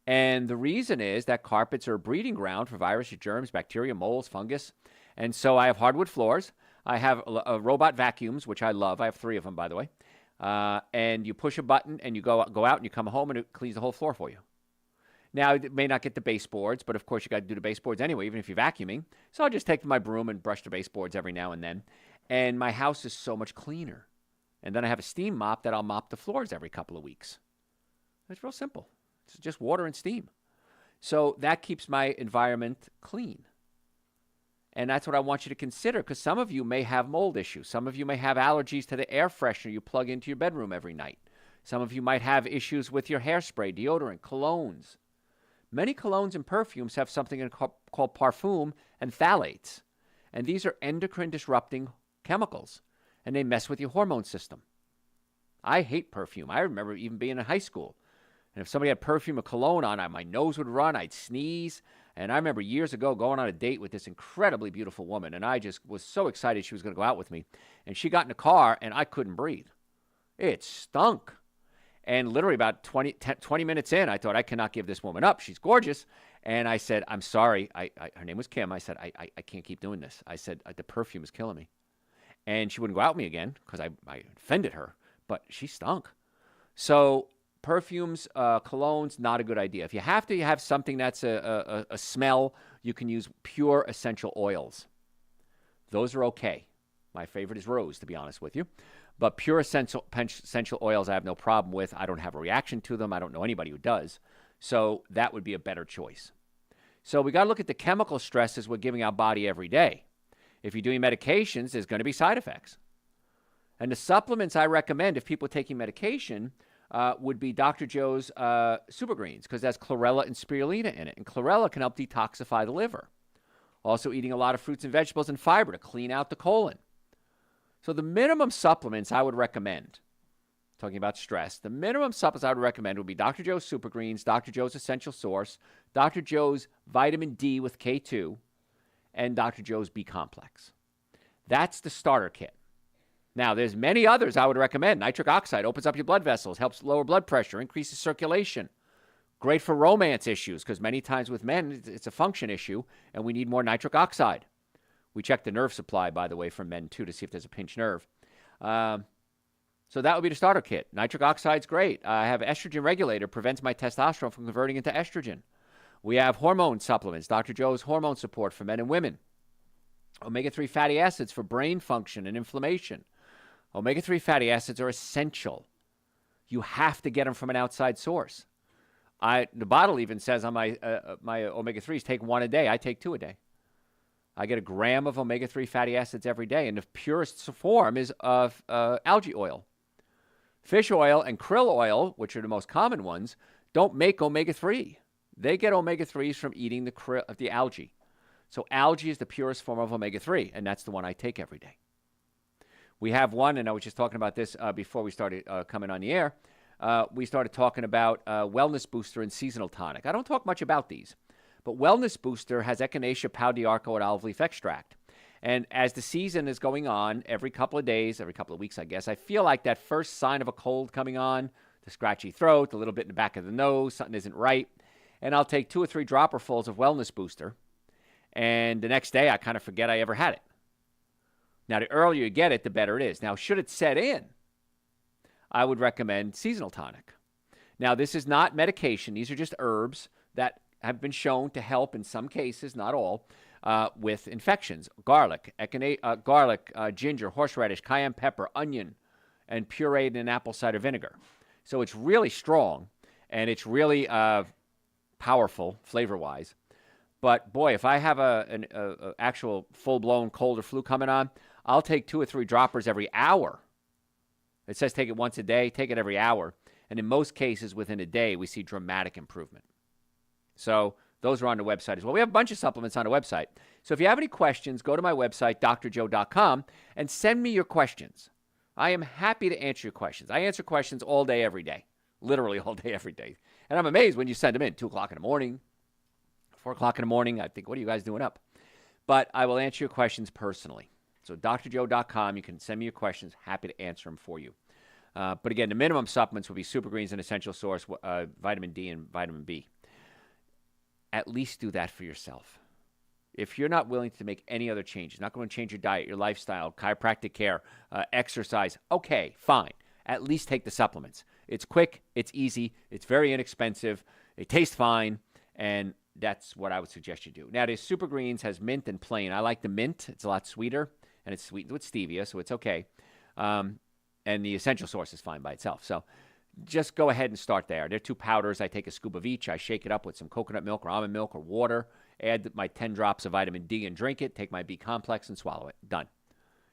And the reason is that carpets are a breeding ground for viruses, germs, bacteria, molds, fungus. And so I have hardwood floors. I have robot vacuums, which I love. I have 3 of them, by the way. And you push a button, and you go out, and you come home, and it cleans the whole floor for you. Now, it may not get the baseboards, but of course you got to do the baseboards anyway, even if you're vacuuming. So I'll just take my broom and brush the baseboards every now and then. And my house is so much cleaner. And then I have a steam mop that I'll mop the floors every couple of weeks. It's real simple. It's just water and steam. So that keeps my environment clean. And that's what I want you to consider, because some of you may have mold issues. Some of you may have allergies to the air freshener you plug into your bedroom every night. Some of you might have issues with your hairspray, deodorant, colognes. Many colognes and perfumes have something called parfum and phthalates. And these are endocrine-disrupting chemicals, and they mess with your hormone system. I hate perfume. I remember even being in high school. And if somebody had perfume or cologne on, my nose would run, I'd sneeze. And I remember years ago going on a date with this incredibly beautiful woman, and I just was so excited she was going to go out with me. And she got in the car, and I couldn't breathe. It stunk. And literally about 20 minutes in, I thought, I cannot give this woman up. She's gorgeous. And I said, I'm sorry. Her name was Kim. I said, I can't keep doing this. I said, the perfume is killing me. And she wouldn't go out with me again because I offended her, but she stunk. So perfumes, colognes, not a good idea. If you have to have something that's a smell, you can use pure essential oils. Those are okay. My favorite is rose, to be honest with you. But pure essential oils I have no problem with. I don't have a reaction to them. I don't know anybody who does. So that would be a better choice. So we got to look at the chemical stresses we're giving our body every day. If you're doing medications, there's going to be side effects. And the supplements I recommend if people are taking medication would be Dr. Joe's Super Greens, because that's chlorella and spirulina in it. And chlorella can help detoxify the liver. Also eating a lot of fruits and vegetables and fiber to clean out the colon. So the minimum supplements I would recommend, talking about stress, the minimum supplements I would recommend would be Dr. Joe's Super Greens, Dr. Joe's Essential Source, Dr. Joe's Vitamin D with K2, and Dr. Joe's B Complex. That's the starter kit. Now, there's many others I would recommend. Nitric oxide opens up your blood vessels, helps lower blood pressure, increases circulation. Great for romance issues, because many times with men, it's a function issue, and we need more nitric oxide. We check the nerve supply, by the way, for men, too, to see if there's a pinched nerve. So that would be the starter kit. Nitric oxide's great. I have estrogen regulator, prevents my testosterone from converting into estrogen. We have hormone supplements, Dr. Joe's hormone support for men and women. Omega-3 fatty acids for brain function and inflammation. Omega-3 fatty acids are essential. You have to get them from an outside source. The bottle even says on my omega-3s, take 1 a day. I take 2 a day. I get a gram of omega-3 fatty acids every day, and the purest form is algae oil. Fish oil and krill oil, which are the most common ones, don't make omega-3. They get omega-3s from eating the algae. So algae is the purest form of omega-3, and that's the one I take every day. We have one, and I was just talking about this before we started coming on the air. We started talking about Wellness Booster and Seasonal Tonic. I don't talk much about these, but Wellness Booster has Echinacea, Pau d'Arco, and olive leaf extract. And as the season is going on, every couple of days, every couple of weeks, I guess, I feel like that first sign of a cold coming on, the scratchy throat, a little bit in the back of the nose, something isn't right, and I'll take 2 or 3 dropperfuls of Wellness Booster, and the next day I kind of forget I ever had it. Now, the earlier you get it, the better it is. Now, should it set in, I would recommend Seasonal Tonic. Now, this is not medication. These are just herbs that have been shown to help in some cases, not all, with infections. Garlic, ginger, horseradish, cayenne pepper, onion, and pureed in apple cider vinegar. So it's really strong, and it's really powerful flavor-wise. But, boy, if I have an actual full-blown cold or flu coming on, I'll take 2 or 3 droppers every hour. It says take it once a day, take it every hour. And in most cases, within a day, we see dramatic improvement. So those are on the website as well. We have a bunch of supplements on the website. So if you have any questions, go to my website, drjoe.com, and send me your questions. I am happy to answer your questions. I answer questions all day, every day, literally all day, every day. And I'm amazed when you send them in, 2 o'clock in the morning, 4 o'clock in the morning. I think, what are you guys doing up? But I will answer your questions personally. So drjoe.com, you can send me your questions. Happy to answer them for you. But again, the minimum supplements will be Super Greens and Essential Source, vitamin D and vitamin B. At least do that for yourself. If you're not willing to make any other changes, not going to change your diet, your lifestyle, chiropractic care, exercise, okay, fine. At least take the supplements. It's quick, it's easy, it's very inexpensive, they taste fine, and that's what I would suggest you do. Now, the Super Greens has mint and plain. I like the mint. It's a lot sweeter, and it's sweetened with stevia, so it's okay. And the Essential Source is fine by itself. So just go ahead and start there. They're 2 powders. I take a scoop of each. I shake it up with some coconut milk or almond milk or water, add my 10 drops of vitamin D and drink it, take my B complex and swallow it. Done.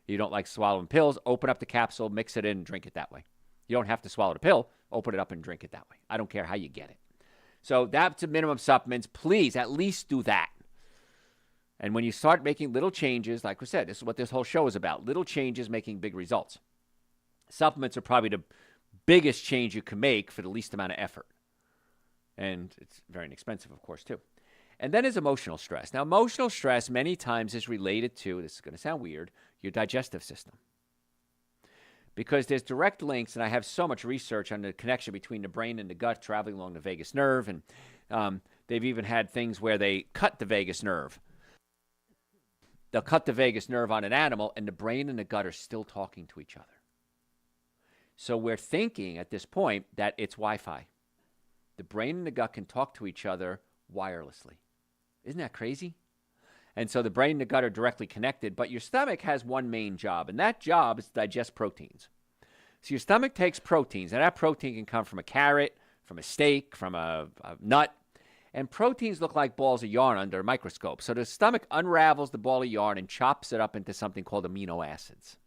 You don't like swallowing pills, open up the capsule, mix it in, and drink it that way. You don't have to swallow the pill. Open it up and drink it that way. I don't care how you get it. So that's the minimum supplements. Please, at least do that. And when you start making little changes, like we said, this is what this whole show is about, little changes making big results. Supplements are probably the biggest change you can make for the least amount of effort. And it's very inexpensive, of course, too. And then is emotional stress. Now, emotional stress many times is related to, this is going to sound weird, your digestive system. Because there's direct links, and I have so much research on the connection between the brain and the gut traveling along the vagus nerve. And They've even had things where they cut the vagus nerve. They'll cut the vagus nerve on an animal, and the brain and the gut are still talking to each other. So we're thinking at this point that it's Wi-Fi. The brain and the gut can talk to each other wirelessly. Isn't that crazy? And so the brain and the gut are directly connected, but your stomach has one main job, and that job is to digest proteins. So your stomach takes proteins, and that protein can come from a carrot, from a steak, from a nut, and proteins look like balls of yarn under a microscope. So the stomach unravels the ball of yarn and chops it up into something called amino acids.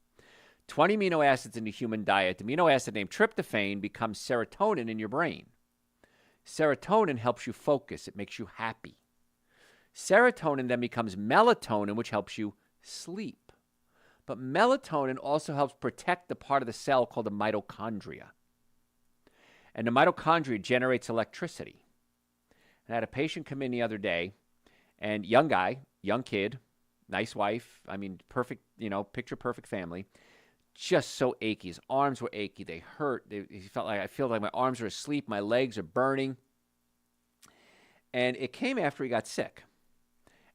20 amino acids in the human diet. The amino acid named tryptophan becomes serotonin in your brain. Serotonin helps you focus. It makes you happy. Serotonin then becomes melatonin, which helps you sleep. But melatonin also helps protect the part of the cell called the mitochondria. And the mitochondria generates electricity. I had a patient come in the other day, and young guy, young kid, nice wife, perfect, picture perfect family, just so achy. His arms were achy. They hurt. He felt like, I feel like my arms are asleep. My legs are burning. And it came after he got sick.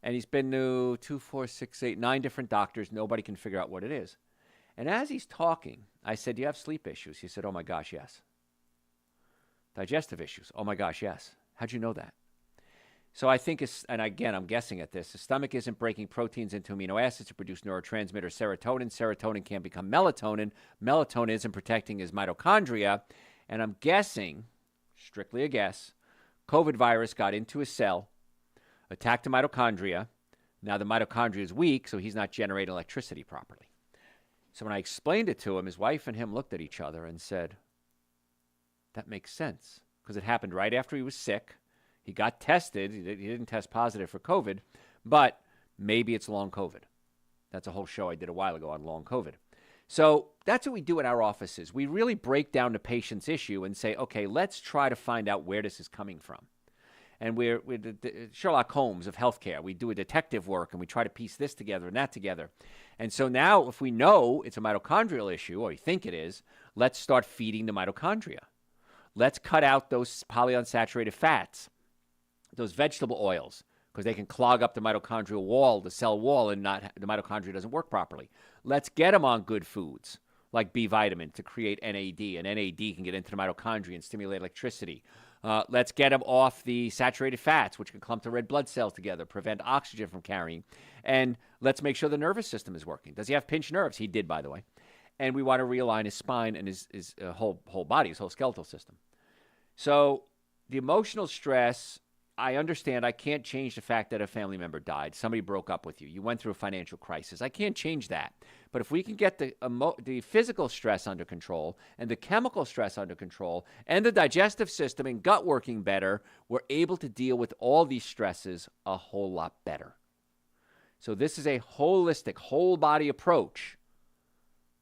And he's been to 2, 4, 6, 8, 9 different doctors. Nobody can figure out what it is. And as he's talking, I said, do you have sleep issues? He said, oh my gosh, yes. Digestive issues? Oh my gosh, yes. How'd you know that? So I think, and again, I'm guessing at this, the stomach isn't breaking proteins into amino acids to produce neurotransmitter serotonin. Serotonin can't become melatonin. Melatonin isn't protecting his mitochondria. And I'm guessing, strictly a guess, COVID virus got into his cell, attacked the mitochondria. Now the mitochondria is weak, so he's not generating electricity properly. So when I explained it to him, his wife and him looked at each other and said, that makes sense, because it happened right after he was sick. He got tested. He didn't test positive for COVID, but maybe it's long COVID. That's a whole show I did a while ago on long COVID. So that's what we do at our offices. We really break down the patient's issue and say, okay, let's try to find out where this is coming from. And we're the Sherlock Holmes of healthcare. We do a detective work, and we try to piece this together and that together. And so now if we know it's a mitochondrial issue, or we think it is, let's start feeding the mitochondria. Let's cut out those polyunsaturated fats, those vegetable oils, because they can clog up the mitochondrial wall, the cell wall, and the mitochondria doesn't work properly. Let's get them on good foods, like B vitamin, to create NAD, and NAD can get into the mitochondria and stimulate electricity. Let's get them off the saturated fats, which can clump the red blood cells together, prevent oxygen from carrying. And let's make sure the nervous system is working. Does he have pinched nerves? He did, by the way. And we want to realign his spine and his whole body, his whole skeletal system. So the emotional stress, I understand I can't change the fact that a family member died. Somebody broke up with you. You went through a financial crisis. I can't change that. But if we can get the physical stress under control and the chemical stress under control and the digestive system and gut working better, we're able to deal with all these stresses a whole lot better. So this is a holistic, whole body approach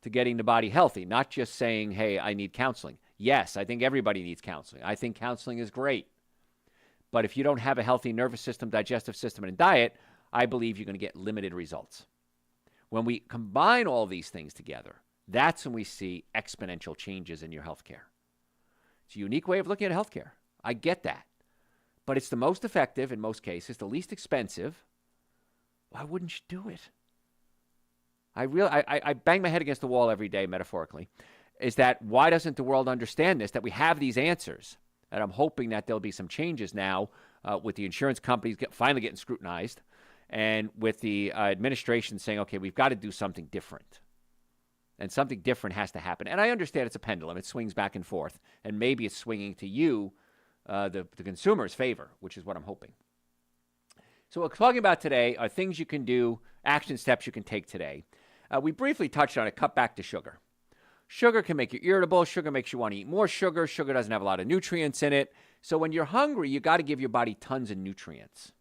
to getting the body healthy, not just saying, hey, I need counseling. Yes, I think everybody needs counseling. I think counseling is great. But if you don't have a healthy nervous system, digestive system, and diet, I believe you're going to get limited results. When we combine all these things together, that's when we see exponential changes in your healthcare. It's a unique way of looking at healthcare. I get that. But it's the most effective in most cases, the least expensive. Why wouldn't you do it? I bang my head against the wall every day, metaphorically, is that why doesn't the world understand this, that we have these answers? And I'm hoping that there'll be some changes now with the insurance companies finally getting scrutinized and with the administration saying, okay, we've got to do something different. And something different has to happen. And I understand it's a pendulum. It swings back and forth. And maybe it's swinging to you, the consumer's favor, which is what I'm hoping. So what we're talking about today are things you can do, action steps you can take today. We briefly touched on it, cut back to sugar. Sugar can make you irritable. Sugar makes you want to eat more sugar. Sugar doesn't have a lot of nutrients in it. So when you're hungry, you got to give your body tons of nutrients.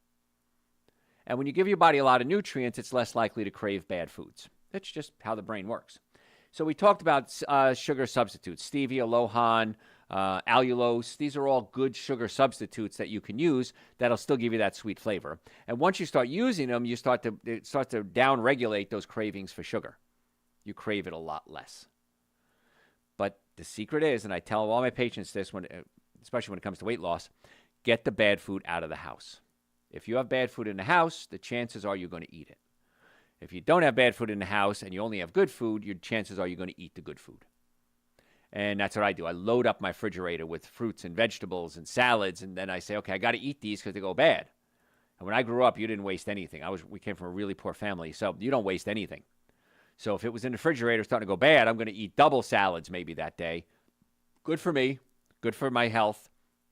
And when you give your body a lot of nutrients, it's less likely to crave bad foods. That's just how the brain works. So we talked about sugar substitutes, stevia, lohan, allulose. These are all good sugar substitutes that you can use that'll still give you that sweet flavor. And once you start using them, it starts to down-regulate those cravings for sugar. You crave it a lot less. But the secret is, and I tell all my patients this, especially when it comes to weight loss, get the bad food out of the house. If you have bad food in the house, the chances are you're going to eat it. If you don't have bad food in the house and you only have good food, your chances are you're going to eat the good food. And that's what I do. I load up my refrigerator with fruits and vegetables and salads, and then I say, okay, I got to eat these because they go bad. And when I grew up, you didn't waste anything. We came from a really poor family, so you don't waste anything. So if it was in the refrigerator starting to go bad, I'm going to eat double salads maybe that day. Good for me, good for my health,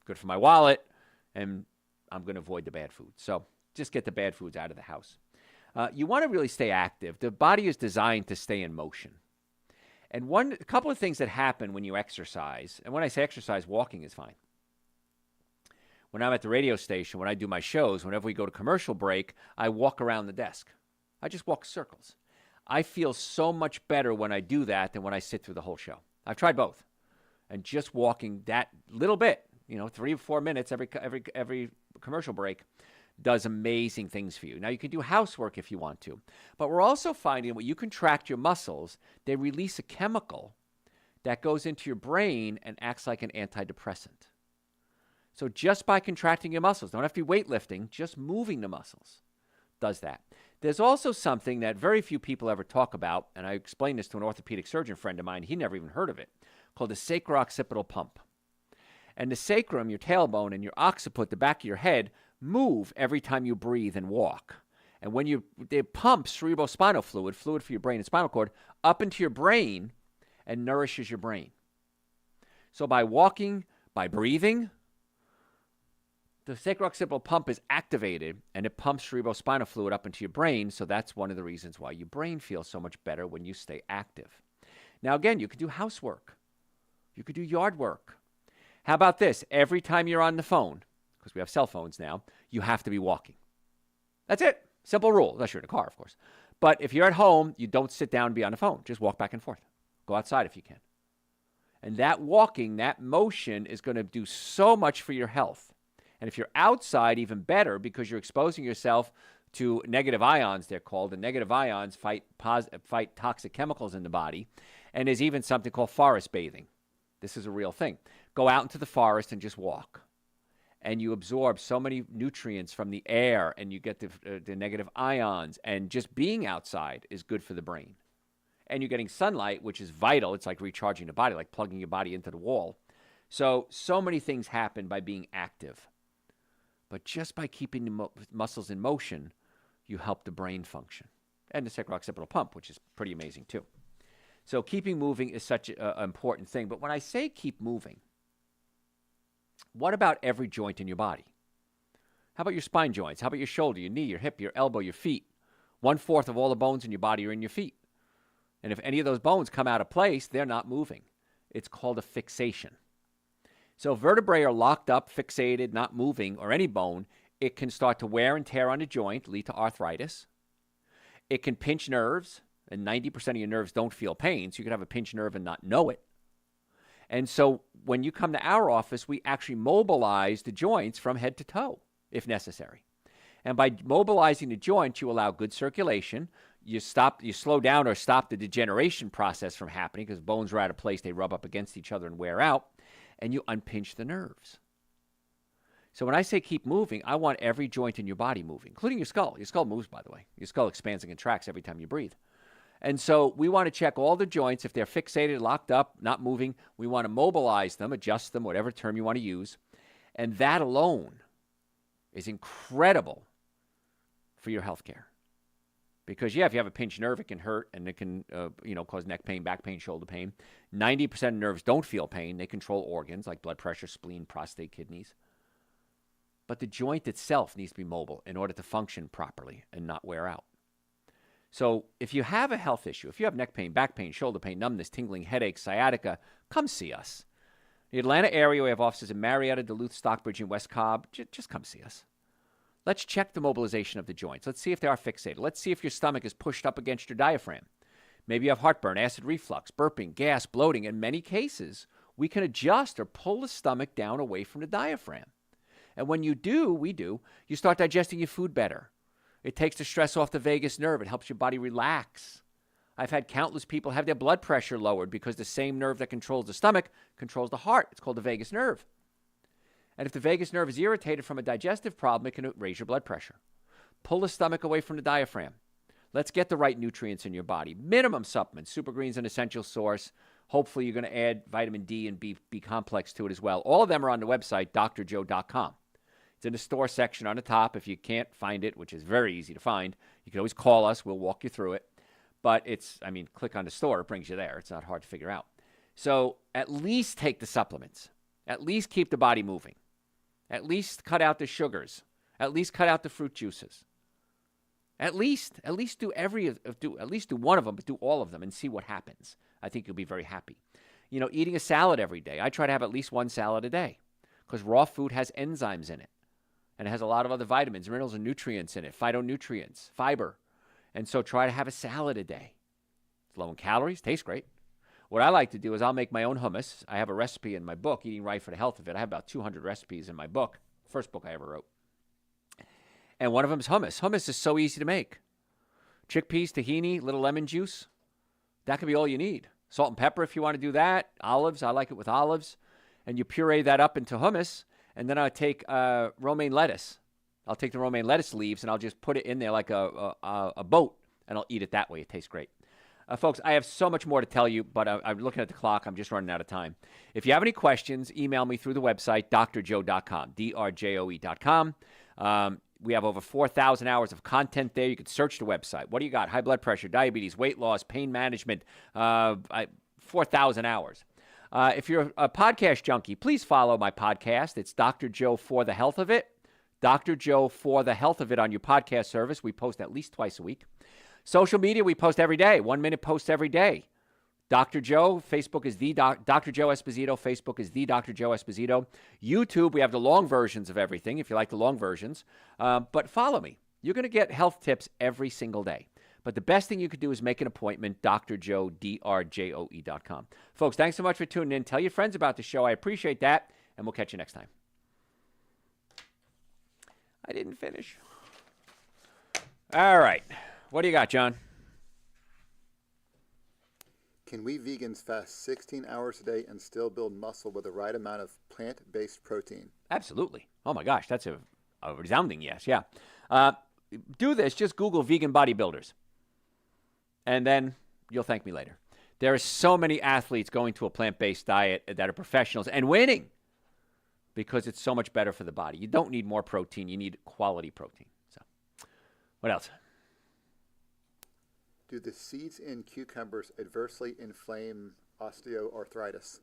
good for my wallet, and I'm going to avoid the bad food. So just get the bad foods out of the house. You want to really stay active. The body is designed to stay in motion. And a couple of things that happen when you exercise, and when I say exercise, walking is fine. When I'm at the radio station, when I do my shows, whenever we go to commercial break, I walk around the desk. I just walk circles. I feel so much better when I do that than when I sit through the whole show. I've tried both. And just walking that little bit, 3 or 4 minutes every commercial break, does amazing things for you. Now, you can do housework if you want to, but we're also finding when you contract your muscles, they release a chemical that goes into your brain and acts like an antidepressant. So just by contracting your muscles, don't have to be weightlifting, just moving the muscles does that. There's also something that very few people ever talk about, and I explained this to an orthopedic surgeon friend of mine. He never even heard of it, called the sacro-occipital pump. And the sacrum, your tailbone, and your occiput, the back of your head, move every time you breathe and walk. And when they pump cerebrospinal fluid for your brain and spinal cord, up into your brain and nourishes your brain. So by walking, by breathing, the sacro-occipital pump is activated and it pumps cerebrospinal fluid up into your brain. So that's one of the reasons why your brain feels so much better when you stay active. Now, again, you could do housework. You could do yard work. How about this? Every time you're on the phone, because we have cell phones now, you have to be walking. That's it. Simple rule, unless you're in a car, of course. But if you're at home, you don't sit down and be on the phone. Just walk back and forth. Go outside if you can. And that walking, that motion is going to do so much for your health. And if you're outside, even better, because you're exposing yourself to negative ions, they're called. And negative ions fight toxic chemicals in the body. And there's even something called forest bathing. This is a real thing. Go out into the forest and just walk. And you absorb so many nutrients from the air, and you get the negative ions. And just being outside is good for the brain. And you're getting sunlight, which is vital. It's like recharging the body, like plugging your body into the wall. So many things happen by being active. But just by keeping the muscles in motion, you help the brain function. And the sacro-occipital pump, which is pretty amazing too. So keeping moving is such an important thing. But when I say keep moving, what about every joint in your body? How about your spine joints? How about your shoulder, your knee, your hip, your elbow, your feet? 1/4 of all the bones in your body are in your feet. And if any of those bones come out of place, they're not moving. It's called a fixation. So vertebrae are locked up, fixated, not moving, or any bone. It can start to wear and tear on the joint, lead to arthritis. It can pinch nerves, and 90% of your nerves don't feel pain, so you can have a pinched nerve and not know it. And so when you come to our office, we actually mobilize the joints from head to toe, if necessary. And by mobilizing the joints, you allow good circulation. You slow down or stop the degeneration process from happening because bones are out of place. They rub up against each other and wear out. And you unpinch the nerves. So when I say keep moving, I want every joint in your body moving, including your skull. Your skull moves, by the way. Your skull expands and contracts every time you breathe. And so we want to check all the joints. If they're fixated, locked up, not moving, we want to mobilize them, adjust them, whatever term you want to use. And that alone is incredible for your health care. Because, if you have a pinched nerve, it can hurt, and it can, cause neck pain, back pain, shoulder pain. 90% of nerves don't feel pain. They control organs like blood pressure, spleen, prostate, kidneys. But the joint itself needs to be mobile in order to function properly and not wear out. So if you have a health issue, if you have neck pain, back pain, shoulder pain, numbness, tingling, headaches, sciatica, come see us. The Atlanta area, we have offices in Marietta, Duluth, Stockbridge, and West Cobb. Just come see us. Let's check the mobilization of the joints. Let's see if they are fixated. Let's see if your stomach is pushed up against your diaphragm. Maybe you have heartburn, acid reflux, burping, gas, bloating. In many cases, we can adjust or pull the stomach down away from the diaphragm. And when you do, you start digesting your food better. It takes the stress off the vagus nerve. It helps your body relax. I've had countless people have their blood pressure lowered because the same nerve that controls the stomach controls the heart. It's called the vagus nerve. And if the vagus nerve is irritated from a digestive problem, it can raise your blood pressure. Pull the stomach away from the diaphragm. Let's get the right nutrients in your body. Minimum supplements. Super Green's an essential source. Hopefully, you're going to add vitamin D and B complex to it as well. All of them are on the website, drjoe.com. It's in the store section on the top. If you can't find it, which is very easy to find, you can always call us. We'll walk you through it. But click on the store. It brings you there. It's not hard to figure out. So at least take the supplements. At least keep the body moving. At least cut out the sugars. At least cut out the fruit juices. At least do at least do one of them, but do all of them and see what happens. I think you'll be very happy. Eating a salad every day. I try to have at least one salad a day because raw food has enzymes in it. And it has a lot of other vitamins, minerals, and nutrients in it, phytonutrients, fiber. And so try to have a salad a day. It's low in calories, tastes great. What I like to do is I'll make my own hummus. I have a recipe in my book, Eating Right for the Health of It. I have about 200 recipes in my book, first book I ever wrote. And one of them is hummus. Hummus is so easy to make. Chickpeas, tahini, little lemon juice. That could be all you need. Salt and pepper if you want to do that. Olives, I like it with olives. And you puree that up into hummus. And then I'll take romaine lettuce. I'll take the romaine lettuce leaves and I'll just put it in there like a boat. And I'll eat it that way. It tastes great. Folks, I have so much more to tell you, but I'm looking at the clock. I'm just running out of time. If you have any questions, email me through the website, drjoe.com, drjoe.com. We have over 4,000 hours of content there. You can search the website. What do you got? High blood pressure, diabetes, weight loss, pain management, 4,000 hours. If you're a podcast junkie, please follow my podcast. It's Dr. Joe for the Health of It. Dr. Joe for the Health of It on your podcast service. We post at least twice a week. Social media, we post every day. 1 minute posts every day. Dr. Joe, Facebook is the Dr. Joe Esposito. Facebook is the Dr. Joe Esposito. YouTube, we have the long versions of everything, if you like the long versions. But follow me. You're going to get health tips every single day. But the best thing you could do is make an appointment, drjoe, drjoe.com. Folks, thanks so much for tuning in. Tell your friends about the show. I appreciate that, and we'll catch you next time. I didn't finish. All right. What do you got, John? Can we vegans fast 16 hours a day and still build muscle with the right amount of plant-based protein? Absolutely. Oh, my gosh. That's a resounding yes. Yeah. Do this. Just Google vegan bodybuilders. And then you'll thank me later. There are so many athletes going to a plant-based diet that are professionals and winning because it's so much better for the body. You don't need more protein. You need quality protein. So, what else? Do the seeds in cucumbers adversely inflame osteoarthritis?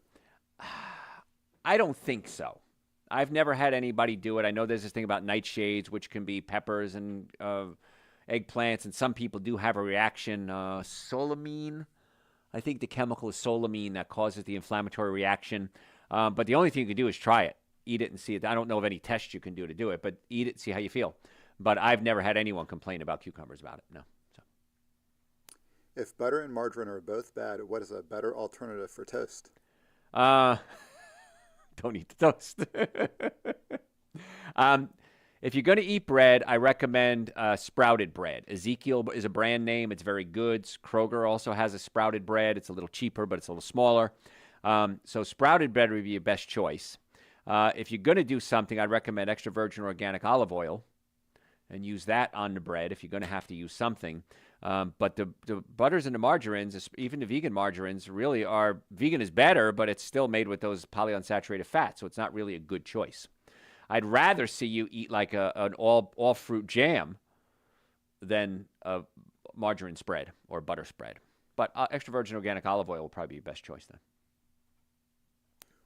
I don't think so. I've never had anybody do it. I know there's this thing about nightshades, which can be peppers and eggplants, and some people do have a reaction. Solamine, I think the chemical is solamine that causes the inflammatory reaction. But the only thing you can do is try it. Eat it and see it. I don't know of any tests you can do to do it, but eat it, see how you feel. But I've never had anyone complain about cucumbers about it, no. So. If butter and margarine are both bad, what is a better alternative for toast? Don't eat the toast. If you're going to eat bread, I recommend sprouted bread. Ezekiel is a brand name. It's very good. Kroger also has a sprouted bread. It's a little cheaper, but it's a little smaller. So sprouted bread would be your best choice. If you're going to do something, I'd recommend extra virgin organic olive oil and use that on the bread if you're going to have to use something. But the butters and the margarines, even the vegan margarines, really are, vegan is better, but it's still made with those polyunsaturated fats, so it's not really a good choice. I'd rather see you eat like an all-fruit jam than a margarine spread or butter spread. But extra virgin organic olive oil will probably be your best choice then.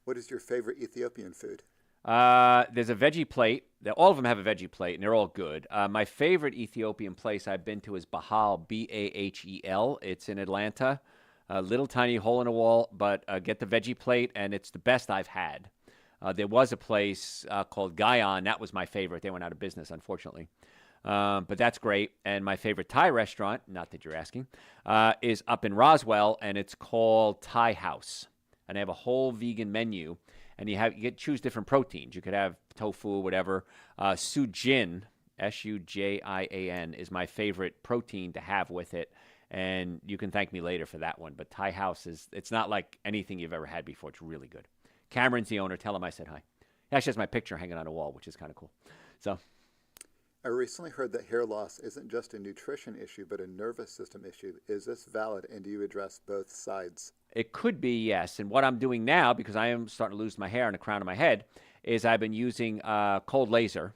What is your favorite Ethiopian food? There's a veggie plate. All of them have a veggie plate, and they're all good. My favorite Ethiopian place I've been to is Bahal, Bahel. It's in Atlanta. A little tiny hole in the wall, but get the veggie plate, and it's the best I've had. There was a place called Guyon. That was my favorite. They went out of business, unfortunately. But that's great. And my favorite Thai restaurant, not that you're asking, is up in Roswell, and it's called Thai House. And they have a whole vegan menu. And you choose different proteins. You could have tofu, whatever. Sujin, Sujian, is my favorite protein to have with it. And you can thank me later for that one. But Thai House it's not like anything you've ever had before. It's really good. Cameron's the owner. Tell him I said hi. He actually has my picture hanging on a wall, which is kind of cool. So I recently heard that hair loss isn't just a nutrition issue, but a nervous system issue. Is this valid, and do you address both sides? it could be, yes. And what I'm doing now, because I am starting to lose my hair on the crown of my head, is I've been using cold laser,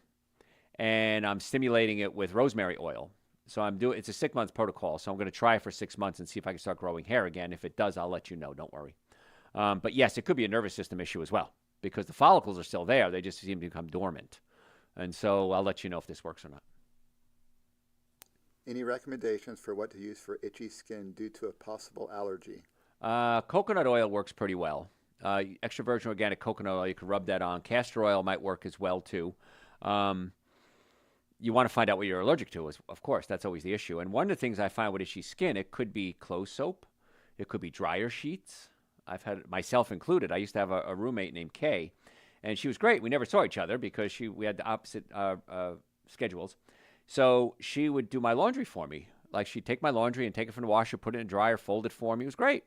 and I'm stimulating it with rosemary oil. So it's a 6 month protocol. So I'm going to try it for 6 months and see if I can start growing hair again. If it does, I'll let you know. Don't worry. But yes, it could be a nervous system issue as well, because the follicles are still there. They just seem to become dormant. And so I'll let you know if this works or not. Any recommendations for what to use for itchy skin due to a possible allergy? Coconut oil works pretty well. Extra virgin organic coconut oil, you can rub that on. Castor oil might work as well, too. You want to find out what you're allergic to, of course. That's always the issue. And one of the things I find with itchy skin, it could be clothes soap. It could be dryer sheets. I've had, myself included, I used to have a roommate named Kay, and she was great. We never saw each other because we had the opposite schedules. So she would do my laundry for me. Like, she'd take my laundry and take it from the washer, put it in a dryer, fold it for me. It was great.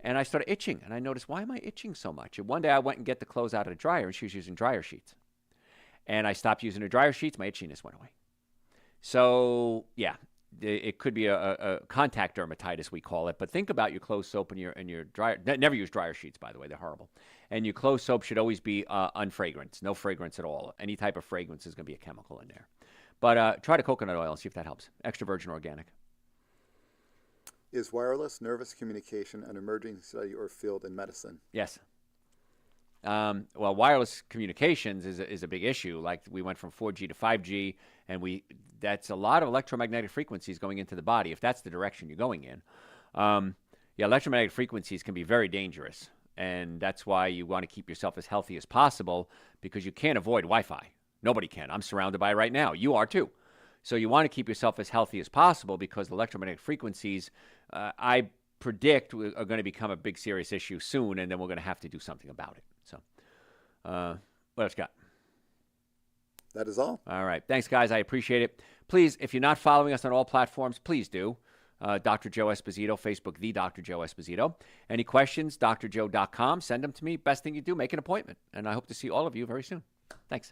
And I started itching, and I noticed, why am I itching so much? And one day I went and get the clothes out of the dryer, and she was using dryer sheets. And I stopped using the dryer sheets. My itchiness went away. So, yeah, it could be a contact dermatitis, we call it. But think about your clothes soap and your dryer. Never use dryer sheets, by the way. They're horrible. And your clothes soap should always be unfragrant, no fragrance at all. Any type of fragrance is going to be a chemical in there. But try the coconut oil and see if that helps. Extra virgin organic. Is wireless nervous communication an emerging study or field in medicine? Yes. Well, wireless communications is a big issue. Like, we went from 4G to 5G, and that's a lot of electromagnetic frequencies going into the body, if that's the direction you're going in. Yeah, electromagnetic frequencies can be very dangerous, and that's why you want to keep yourself as healthy as possible, because you can't avoid Wi-Fi. Nobody can. I'm surrounded by it right now. You are too. So you want to keep yourself as healthy as possible, because electromagnetic frequencies, I predict, are going to become a big serious issue soon, and then we're going to have to do something about it. So what else got? That is all. All right. Thanks, guys. I appreciate it. Please, if you're not following us on all platforms, please do. Dr. Joe Esposito, Facebook, the Dr. Joe Esposito. Any questions, drjoe.com. Send them to me. Best thing you do, make an appointment. And I hope to see all of you very soon. Thanks.